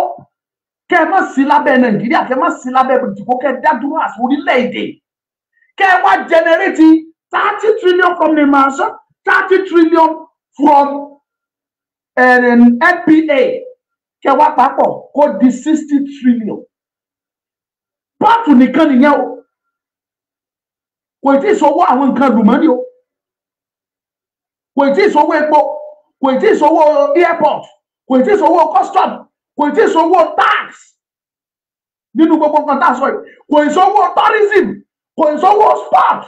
kẹ́ ẹ má sí lábẹ́ Nàìjíríà, kẹ́ ẹ má sí lábẹ́ British, kẹ́ ẹ dá dúró àti orílẹ̀-èdè, kẹ́ ẹ wá generate 30 trillion from NIMASA, 30 trillion from NPA, kẹ́ ẹ wá papọ̀ kó di 60 trillion. Pọ́ọ̀tù nìkan nìyẹn o, kò tí ì sọwọ́ àwọn nǹkan lùmọ́nì o, kò tí ì sọwọ́ epo, kò tí ì sọwọ́ airport, kò tí ì sọwọ́ custom, kò tí ì sọwọ́ tax nínú gbogbo nǹkan tá a sọ yìí, kò tí ì sọwọ́ tourism, kò tí ì sọwọ́ sport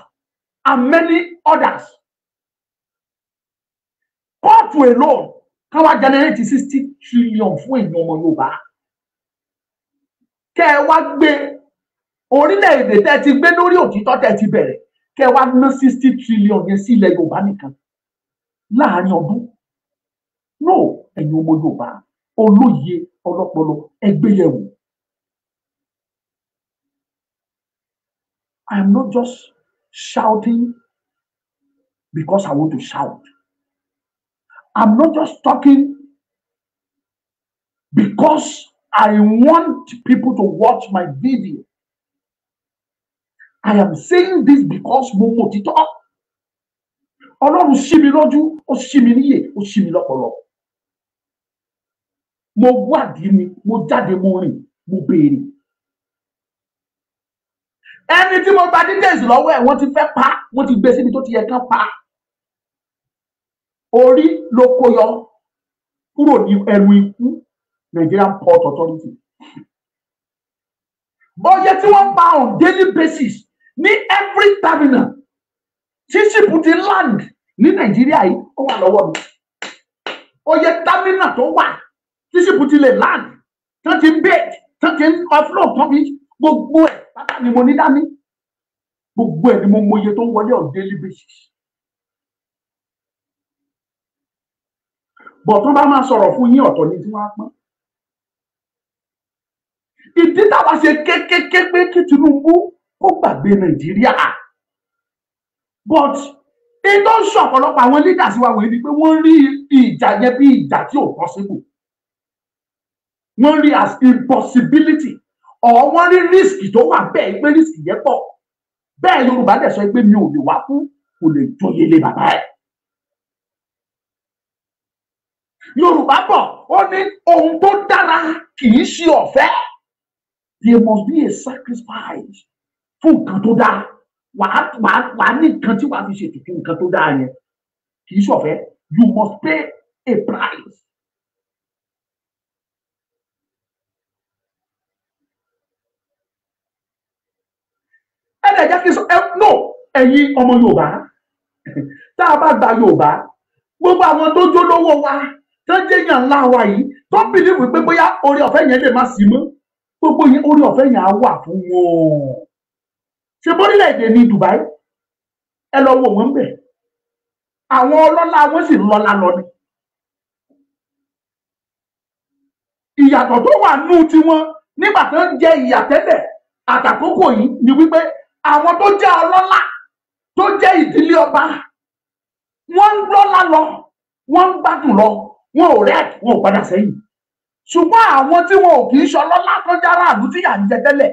and many others. Pọ́ọ̀tù alone káwá generate 60 trillion fún èèyàn ọmọ Yorùbá. Kẹ́ ẹ wá gbé orílẹ̀-èdè tẹ́ ti gbé lórí òtítọ́ tẹ́ ti bẹ̀rẹ̀, kẹ́ ẹ wá ná 60 trillion yẹn sí ilẹ̀ Yorùbá nìkan láàárín ọdún. No, ẹ̀yin ọmọ Yorùbá olóye ọlọ́pọlọ ẹgbẹ́yẹ̀wò. I am not just shouting because I want to shout. I'm not just talking because I want people to watch my video. I am saying this because mo mọ̀ òtítọ́. Ọlọ́run ṣí mi lójú, ó ṣí mi níyè, ó ṣí mi lọ́pọlọ. Mo wádìí mi, mo jáde, mo rìn, mo béèrè. Ẹni tí mo gba details lọ́wọ́ ẹ̀ wọ́n ti fẹ́ pa, wọ́n ti gbé síbi tó ti yẹ kán pa. Orí ló kó yọ kúrò ní ẹrù ikú Nigerian Port Authority. Bọ́yẹ tí wọ́n pa on daily basis ní every terminal tí ṣìpù ti land ní Nàìjíríà yìí ó wà lọ́wọ́ mi. Oye támínà tó wà tí ṣìpù ti lè land tán ti ń bait tán ti ń offload tán fi gbogbo ẹ̀ pátá ni mo ní dání. Gbogbo ẹ̀ ni mo mọ iye tó ń wọlé on daily basis. Bọ̀ tó bá máa sọ̀rọ̀ fún yín ọ̀tọ̀ ni tí wọ́n á pọ́n. Ìdí táwa ṣe kékeré pé kí Tinubu kó gbàgbé Nàìjíríà. But ètò ń sọ ọ̀pọ̀lọpọ̀ àwọn leaders wa wọ̀nyí ni pé wọ́n rí ìjà yẹn bí ìjà tí ò possible. Wọ́n rí as impossibility. Or wọ́n rí risk tó wà bẹ́ẹ̀ pé risk yẹn pọ̀. Bẹ́ẹ̀ Yorùbá dẹ̀ sọ pé mi ò lè wá fún kò lè joyè lé bàbá ẹ̀. Yorùbá bọ̀ ó ní ohun tó dára kì í ṣe ọ̀fẹ́. There must be a sacrifice fún nǹkan tó dáa. Wàá ní nǹkan tí wàá fi ṣètùtù nǹkan tó dáa yẹn kì í ṣe ọ̀fẹ́. You must pay a price. Ẹ̀dẹ̀ jẹ́ kí n sọ no ẹ̀yin ọmọ Yorùbá tá a bá gba Yorùbá gbogbo àwọn tó jó lówó wa tó jẹ́ èèyàn ńlá wa yìí tó ń bìlíwì pé bóyá orí ọ̀fẹ́ yẹn lè má sí mọ́ gbogbo yẹn orí ọ̀fẹ́ yẹn á wà fún wọn. Ṣé bórílẹ̀-èdè ní Dubai ẹ lọ wò wọ́n bẹ̀ àwọn ọlọ́lá wọn sì lọ́lá lọ ni. Ìyàtọ̀ tó wà nù tiwọn nígbà tó ń jẹ ìyà tẹ́lẹ̀ àtàkókò yìí ni wípé àwọn tó jẹ́ ọlọ́lá tó jẹ́ ìdílé ọba wọ́n ń lọ́lá lọ wọ́n ń gbádùn lọ wọn ò rẹ́ wọn ò padà sẹ́yìn. Ṣùgbọ́n àwọn tí wọn ò kì í ṣọlọ́lá tó jára àlù tí yà ń jẹ tẹ́lẹ̀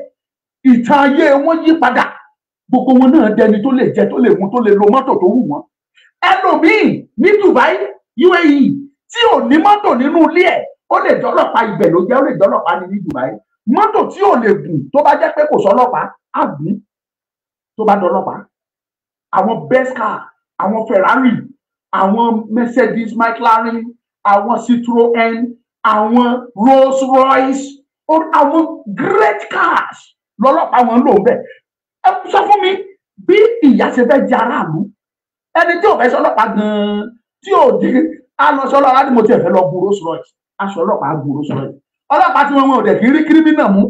ìtàn ayé wọn yí padà gbogbo wọn náà dẹni tó lè jẹ tó lè mu tó lè lo mọ́tò tó wù wọ́n. Ẹlòmíì ní Dubai UAE tí ò ní mọ́tò nínú ilé ẹ̀ ó lè jọlọ́pàá ibẹ̀ ló jẹ́ ó lè jọlọ́pàá ní Dubai. Mọ́tò tí ò lè gùn tó bá jẹ́ pé kò sọlọ́pàá á gùn tó bá dọlọ́pàá. Àwọn best car àwọn Ferrari àwọn Mercedes McLaren àwọn Citroen àwọn Rolls Royce àwọn great cars lọ́lọ́pàá wọn lò bẹ́ẹ̀. Ẹ sọ fún mi bí ìyá ṣe fẹ́ jẹ aráàlú ẹni tí ò fẹ́ sọlọ́pàá gan-an tí ò di àlọ́ sọlọ́pàá ni mo ti fẹ́ lọ gun Rolls Royce aṣọ ọlọ́pàá gun Rolls Royce ọlọ́pàá tí wọ́n ò dẹ̀ kí rí kírímínà mú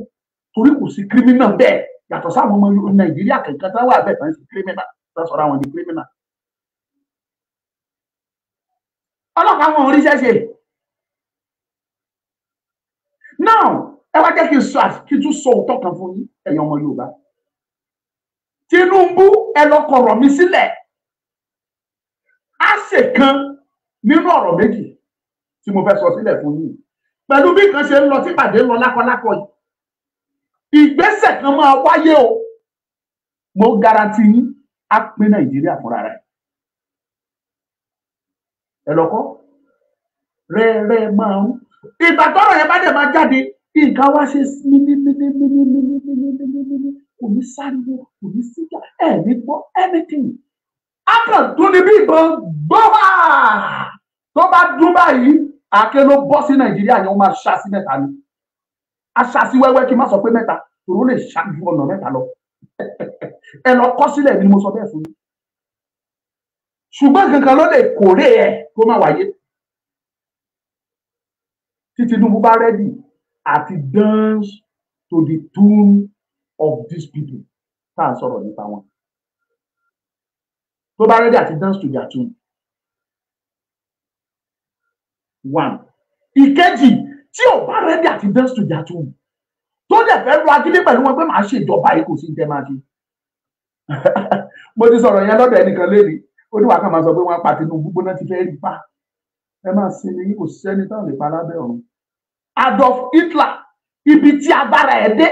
torí kò sí kírímínà bẹ́ẹ̀ yàtọ̀ sáwọn ọmọ Nàìjíríà kankan tó wà bẹ́ẹ̀ tán sí kírímínà tó sọ̀rọ̀ àwọn di kírímínà. Ọlọ́pàá wọn ò ríṣẹ́ ṣe. Now ẹ wá jẹ́ kí n tún sọ òótọ́ kan fún yín ẹ̀yin ọmọ Yorùbá. Tinubu ẹ lọ kọ̀rọ̀ mi sílẹ̀ á ṣe kan nínú ọ̀rọ̀ méjì tí mo fẹ́ sọ sílẹ̀ fún yín pẹ̀lú bí kan ṣe ń lọ tí pàdé ń lọ lákọlákọ yìí ìgbésẹ̀ kan máa wáyé o mo garanti yín á pín Nàìjíríà fúnra rẹ̀. Ẹ lọkọ rẹ máa ń ìgbà tọ́rọ̀ yẹn bá dẹ̀ máa jáde nǹkan wá ṣe kò ní sáriwo kò ní síjà ẹ ní gbọ́ anything akàn tún ní bí ìbọn gbọ́bà tó bá dún báyìí àáké ló bọ́ sí Nàìjíríà yẹn wọ́n máa ṣá sí mẹ́ta ni aṣá sí wẹ́wẹ́ kí n má sọ pé mẹ́ta tòun lè ṣá ju ọ̀nà mẹ́ta lọ ẹ lọ kọ́ sílẹ̀ ni mo sọ bẹ́ẹ̀ fún yín ṣùgbọ́n kankan ló lè kórè ẹ̀ kó má wáyé tí Tinubu bá rẹ́dì àti dance to the tune of these people tá à ń sọ̀rọ̀ nípa wọn tó bá rẹ́dì àti dance to their tune. One ìkejì tí ò bá rẹ́dì àti dance to their tune tó dẹ̀ fẹ́ lu agídí pẹ̀lú wọn pé màá ṣèjọba yìí kò sí ní tẹ́ máa ṣe. Mo ti sọ̀rọ̀ yẹn lọ́dọ̀ ẹnìkan lérí oníwà kan máa sọ pé wọ́n pa Tinubu gbóná ti fẹ́ rí pa ẹ máa sinmi yìí kò sẹ́ni táwọn lè pa lábẹ́ ọ̀run. Adolf Hitler ibi tí agbára ẹ̀ dé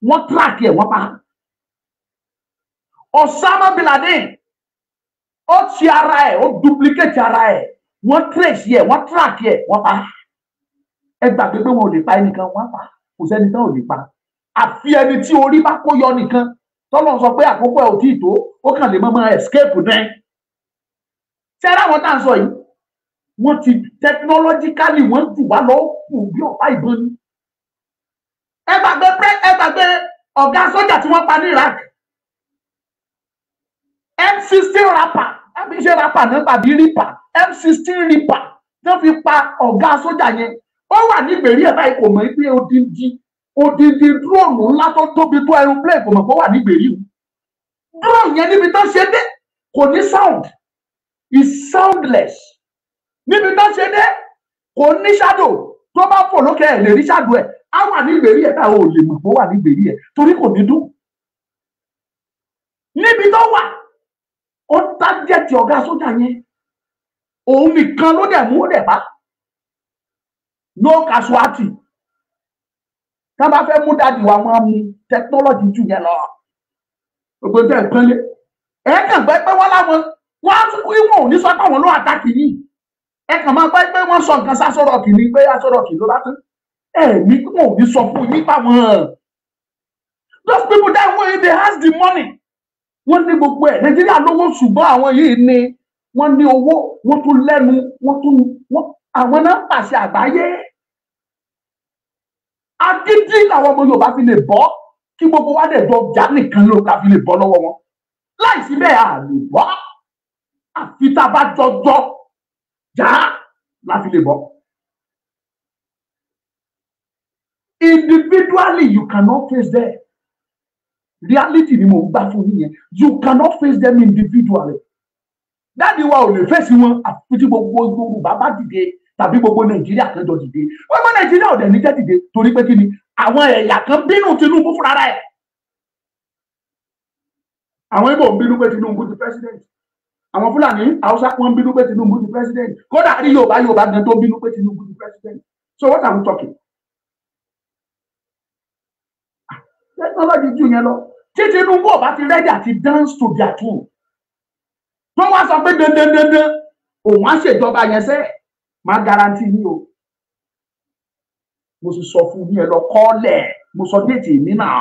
wọ́n tíráàkì ẹ̀ wọ́n pa. Osama bin Laden ó ti ara ẹ̀ ó duplicate ara ẹ̀ wọ́n trace ẹ̀ wọ́n tíráàkì ẹ̀ wọ́n pa. Ẹ gbàgbé pé wọn ò lè pa ẹnìkan wọ́n pa kò sẹ́ni táwọn ò lè pa àfi ẹni tí orí bá kó yọ nìkan tọ́lọ́ sọ pé àkókò ẹ̀ ò tí ì tó ó kàn lè mọ́ escape náà. Ṣé ara wọn tá à ń sọ yìí wọ́n ti technologically wọ́n jù wá lọ kù bí ọ̀pá ìbọn ni. Ẹ gbàgbé ọ̀gá sójà tí wọ́n pa ní Iraq M16 rapper àbí ṣe rapper náà tàbí ripper M16 ripper tó fi pa ọ̀gá sójà yẹn ó wà nígbèrí ẹ̀ báyìí kò mọ̀ pé odindi drone ńlá tó tóbi tó aeroplane kò mọ̀ pé ó wà nígbèrí o drone yẹn níbi tó ṣe dé kò ní sound is soundless níbi tó ṣe dé kò ní shadow tó bá fò lókè ẹ̀ lè rí shadow ẹ̀ á wà nígbèrí ẹ̀ táwọn ò lè mọ̀ pé ó wà nígbèrí ẹ̀ torí kò ní dún níbi tó wà ó tájẹ̀tì ọ̀gá sójà yẹn òun nìkan ló dẹ̀ mú ó dẹ̀ bá no casualty tá bá fẹ́ mú dáàdì wa wọ́n mú technology jù yẹn lọ gbogbo tẹ̀ ń pẹ́lẹ́ ẹ̀ kàn gbẹ́ pé wọ́n láwọn wọ́n á tún ìwọ̀n ò ní sọ pé àwọn ló àtàkì yìí ẹ̀ kàn máa gbẹ́ pé wọ́n sọ nǹkan sásọ̀rọ̀ kì ní pé sásọ̀rọ̀ kì ló bá tán ẹ̀ ní wọn ò ní sọ fún yín páwọn those people that way they has the money wọ́n ní gbogbo ẹ̀ Nàìjíríà lówó ṣùgbọ́n àwọn yìí ní wọ́n ní owó wọ́n tún lẹ́nu àwọn náà pàṣẹ àgbáyé agídí làwọn ọmọ Yorùbá fi lè bọ́ kí gbogbo wa dẹ̀ jọ jà nìkan ló ká fi lè bọ́ lọ́wọ́ wọn láìsí bẹ́ẹ̀ à lè bọ́ àfi tá a bá jọjọ jà la fi lè bọ́. Individually you cannot face them. Reality ni mo gbà fún yín yẹn you cannot face them individually. Dáàdi wa ò lè fèsì wọn àfi tí gbogbo Yorùbá bá dìde tàbí gbogbo Nàìjíríà kan jọ dìde gbogbo Nàìjíríà ò dẹ̀ ní jẹ́ dìde torí pé kí ni àwọn ẹ̀yà kan bínú Tinubu fúnra rẹ̀ àwọn Ìgbò ń bínú pé Tinubu di president àwọn Fúlàní Haúsá wọn ń bínú pé Tinubu di president kódà rí Yorùbá gan tó ń bínú pé Tinubu di president so what are we talking? Technology jù yẹn lọ tí Tinubu ọba ti ready àti dance to their tune tó wá sọ pé dandan òun á ṣèjọba yẹn sẹ́ máa garanti ní o mo sì sọ fún yín ẹ lọ kọ́lẹ̀ mo sọ déètì mi náà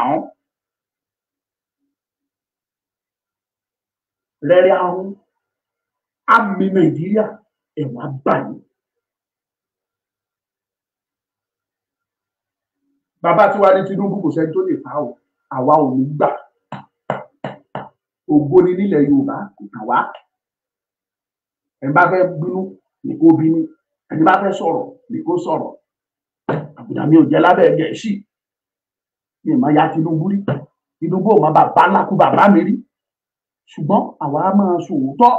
rẹ́rẹ́ ahun àmì Nàìjíríà ẹ̀wọ̀n àgbáyé bàbá tí wàá ní Tinubu kò sẹ́ni tó lè fà ó àwa ò ní gbà ògo ni nílẹ̀ Yorùbá kò kàn wá ẹni bá fẹ́ bínú ní kó bínú ẹni bá fẹ́ sọ̀rọ̀ ní kó sọ̀rọ̀ àbùdá mi ò jẹ́ lábẹ́ ẹ̀jẹ̀ sí mi ò máa ya Tinubu rí Tinubu ò máa bàbá ńlá kú bàbá mi rí ṣùgbọ́n àwa máa sòótọ́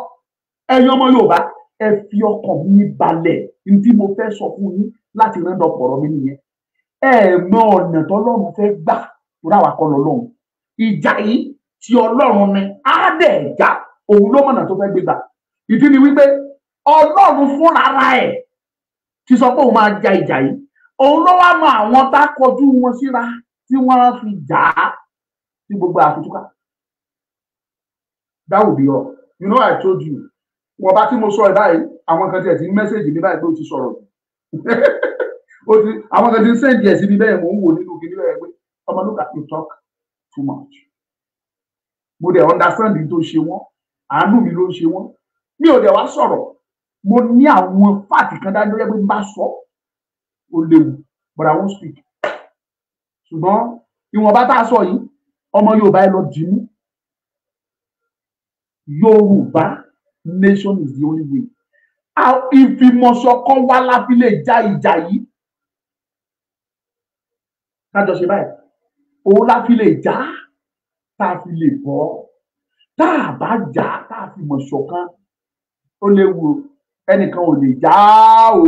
ẹ̀yin ọmọ Yorùbá ẹ fi ọkàn mi balẹ̀ ní tí mo fẹ́ sọ fún yín láti rán dọ̀pọ̀rọ̀ mi nìyẹn ẹ mọ ọ̀nà tọ́lọ́run fẹ́ gbà tó ráwa kọ́ lọ́lọ́run ìjà yìí tí Ọlọ́run ni á dẹ̀ já òun ló mọ̀nà tó fẹ́ gbé gbà ìdí ni wípé Ọlọ́run fúnra ẹ̀ ti sọ pé òun máa ja ìjà yìí òun ló wá mọ àwọn tá kọjú wọn síra tí wọ́n fi jà á tí gbogbo àfitúkà that will be all you know I told you wọn bá tí mo sọ ẹ báyìí àwọn kan tiẹ̀ ti mẹ́sẹ̀gì mi báyìí pé ó ti sọ̀rọ̀ àwọn kan ti ń sẹ́ǹdì ẹ̀ síbi bẹ́ẹ̀ mò ń wò nínú kìnìún ẹ̀ pé ọmọ look at you talk too much mo dẹ̀ understand tó ṣe wọ́n àánú mi ló ń ṣe wọ́n mi ò dẹ̀ wá sọ̀rọ̀ mo ní àwọn fáàtì kan dájú pé bá sọ ó léwu but I won't speak ṣùgbọ́n ìwọ̀nba tá a sọ yìí ọmọ Yorùbá ẹ lọ dì mú Yorùbá nation is the only way ìfìmọ̀ṣọ̀kan wá láfi lè já ìjà yìí kájọ ṣe báyìí òun láfi lè já tá a fi lè bọ́ tá a bá já tá a fi mọ̀ ṣọ̀kan ó léwu ẹnìkan ò lè já o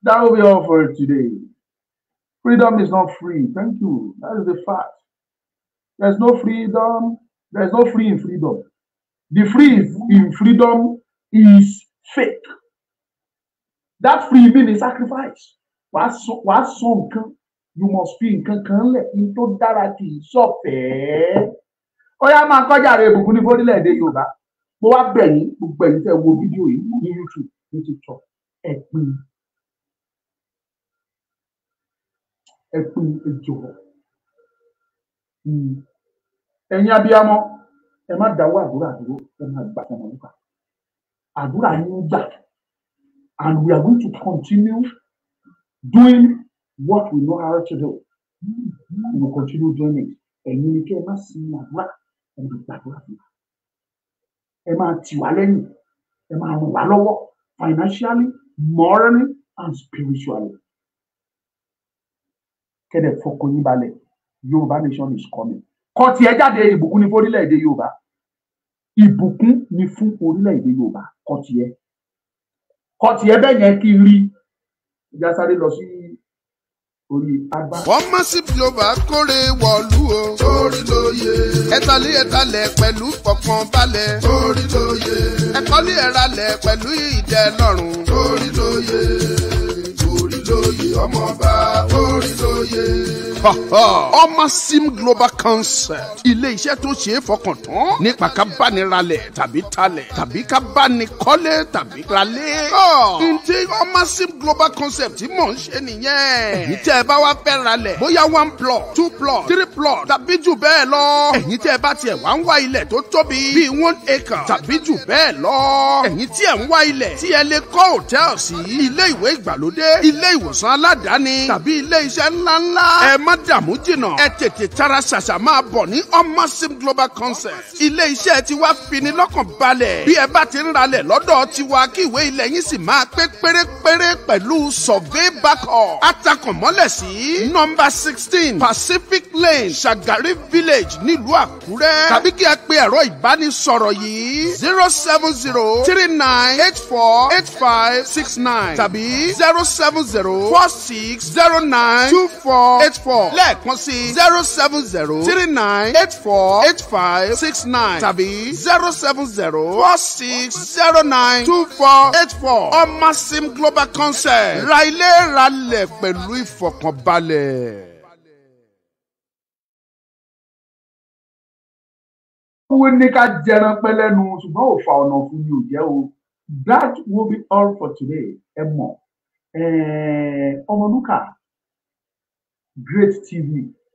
that will be all for today. Freedom is not free. Thank you. That is the fact. There's no freedom. There's no free in freedom. The free in freedom is fake. That free means sacrifice. Wàá sọ nǹkan you must feel nǹkan kan lẹ̀ kí n tó dára kì í ṣọ̀fẹ́. Ó yá máa kọjá rẹ̀ ìbùkún ní fórílẹ̀-èdè Yorùbá. Mo wá bẹ̀ yín gbogbo ẹ̀yin tẹ́ wo fídíò yìí ní YouTube ní TikTok ẹ̀pin ìjọba. Ẹ̀yin abiyamọ ẹ má dáwọ́ àdúrà dúró ẹ má gbà fún ọmọ nípa. Àdúrà yín gbà and we are going to continue doing what we know how to do. We will continue doing it. Ẹ̀yin ni kí ẹ má sin àdúrà ẹ má gbàdúrà fún wa. ẹ máa tì wá lẹ́yìn, ẹ máa ràn wá lọ́wọ́ financially, morally and spiritually. Kẹ́dẹ̀ fọkàn yín balẹ̀, Yorùbá nation is coming. Kọ́ tiẹ̀ jáde, ìbùkún ni fún orílẹ̀-èdè Yorùbá. Ìbùkún ni fún orílẹ̀-èdè Yorùbá. Kọ́ tiẹ̀ bẹ́ẹ̀ yẹn kí n rí. Ìjà sáré lọ sí orí agbá. Wọ́n massive global kórè wọ̀lú o. Torí lóye. Ẹ̀talẹ̀ pẹ̀lú fọkànbalẹ̀. Torí lóye. Ẹ̀kọ́lé ẹ̀ralẹ̀ pẹ̀lú ìdẹ́lọ́rùn. Torí lóye. Torí lóye ọmọọba. Torí lóye. Ọmọ sim global concept. Ilé iṣẹ́ tó ṣe é fọkàn tán nípa ká bá ní ralẹ̀ tàbí talẹ̀ tàbí ká bá ní kọ́lé tàbí ralé. Ǹtí ọmọ sim global concept tí mò ń ṣe nìyẹn. Èyí tẹ́ ẹ bá wá fẹ́ ralẹ̀ bóyá 1 plot 2 plot 3 plot tàbí jù bẹ́ẹ̀ lọ. Ẹ̀yin tẹ́ ẹ bá tiẹ̀ wá ń wá ilẹ̀ tó tóbi bíi 1 acre tàbí jù bẹ́ẹ̀ lọ. Ẹ̀yin tí ẹ̀ ń wá ilẹ̀ tí ẹ lè kọ́ hòtẹ́ẹ̀lì sí, ilé ìwé ìgbàlódé, ilé ìwòsàn aládàáni tàbí ilé iṣẹ́ ńláńlá. Ẹ má dààmú jìnnà, ẹ tètè tara ṣàṣà máa bọ̀ ní Omosim Global Concept. Ilé iṣẹ́ tiwa fini lọ́kàn balẹ̀. Bí ẹ bá ti ń ralẹ̀ lọ́dọ̀ tiwa kí ìwé ilẹ̀ yín sì máa pé pérépéré pẹ̀lú survey backup. Atakànmọ́lẹ̀ sí nọ́mbà 16 Pacific Lane, Shagari Village nílùú Àkúrẹ́. Tàbí kí ẹ pe ẹ̀rọ ìbánisọ̀rọ̀ yìí 07039848569 tàbí 07046092484. Lẹ́ẹ̀kan sí 07039848569 tàbí 07046092484. Omosim Global Concept. Ra ilé ralẹ̀ pẹ̀lú ìfọ̀kànbalẹ̀. Wọ́n ní ká jẹran pẹ́ lẹ́nu ṣùgbọ́n ò fa ọ̀nà fún mi ò jẹ́ o. That will be all for today. Ẹ mọ̀ Ọmọlúkà Great TV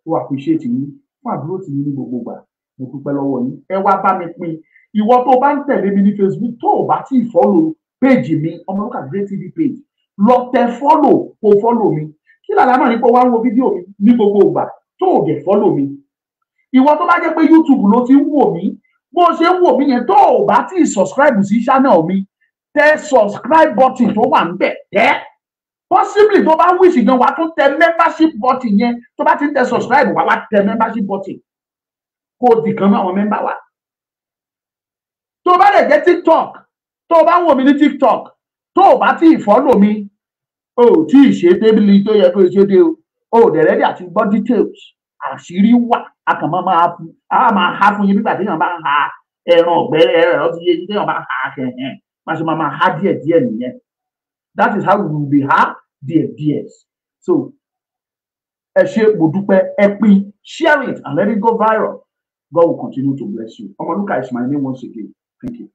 ó appreciate yín fún àdúró tì yín ní gbogbo ìgbà. Mo dúpẹ́ lọ́wọ́ yín. Ẹ wá bá mi pín. Ìwọ tó bá ń tẹ̀lé mi ní Facebook tó o bá tí ì follow page mi Ọmọlúkà Great TV page lọ tẹ follow kó follow mi. Kí làlá náà ní pé wá ń wo fídíò mi ní gbogbo ìgbà tó o dẹ̀ follow mi. Ìwọ tó bá jẹ́ pé YouTube ló ti ń wò mí bó ṣe ń wò mí yẹn tó o bá tí ì subscribe sí channel mi tẹ subscribe button tó wà níbẹ̀ tẹ́ possibly tó bá wish gan wá tún tẹ membership button yẹn tó bá ti ń tẹ subscribe wá tẹ membership button kó o di kan náà àwọn member wa. Tó bá lè jẹ́ TikTok tó bá ń wò mí ní TikTok tó o bá tí ì follow mi o tí ì ṣe débìlì tó yẹ kó o ṣe dé o dẹ̀ ready àti gbọ́ details àṣírí wà akànmọ́ máa ha fún yín nígbà téèyàn bá ha ẹran ọ̀gbẹ́ ẹ̀rọ ti yé yín téèyàn bá ha kẹ̀hìn máa ṣe máa ha díẹ̀ nìyẹn. That is how we will be ha díẹ̀. So ẹ ṣé mo dúpẹ́ ẹ pín share it and let it go viral. God will continue to bless you. Ọmọlúkà is my name once again. Thank you.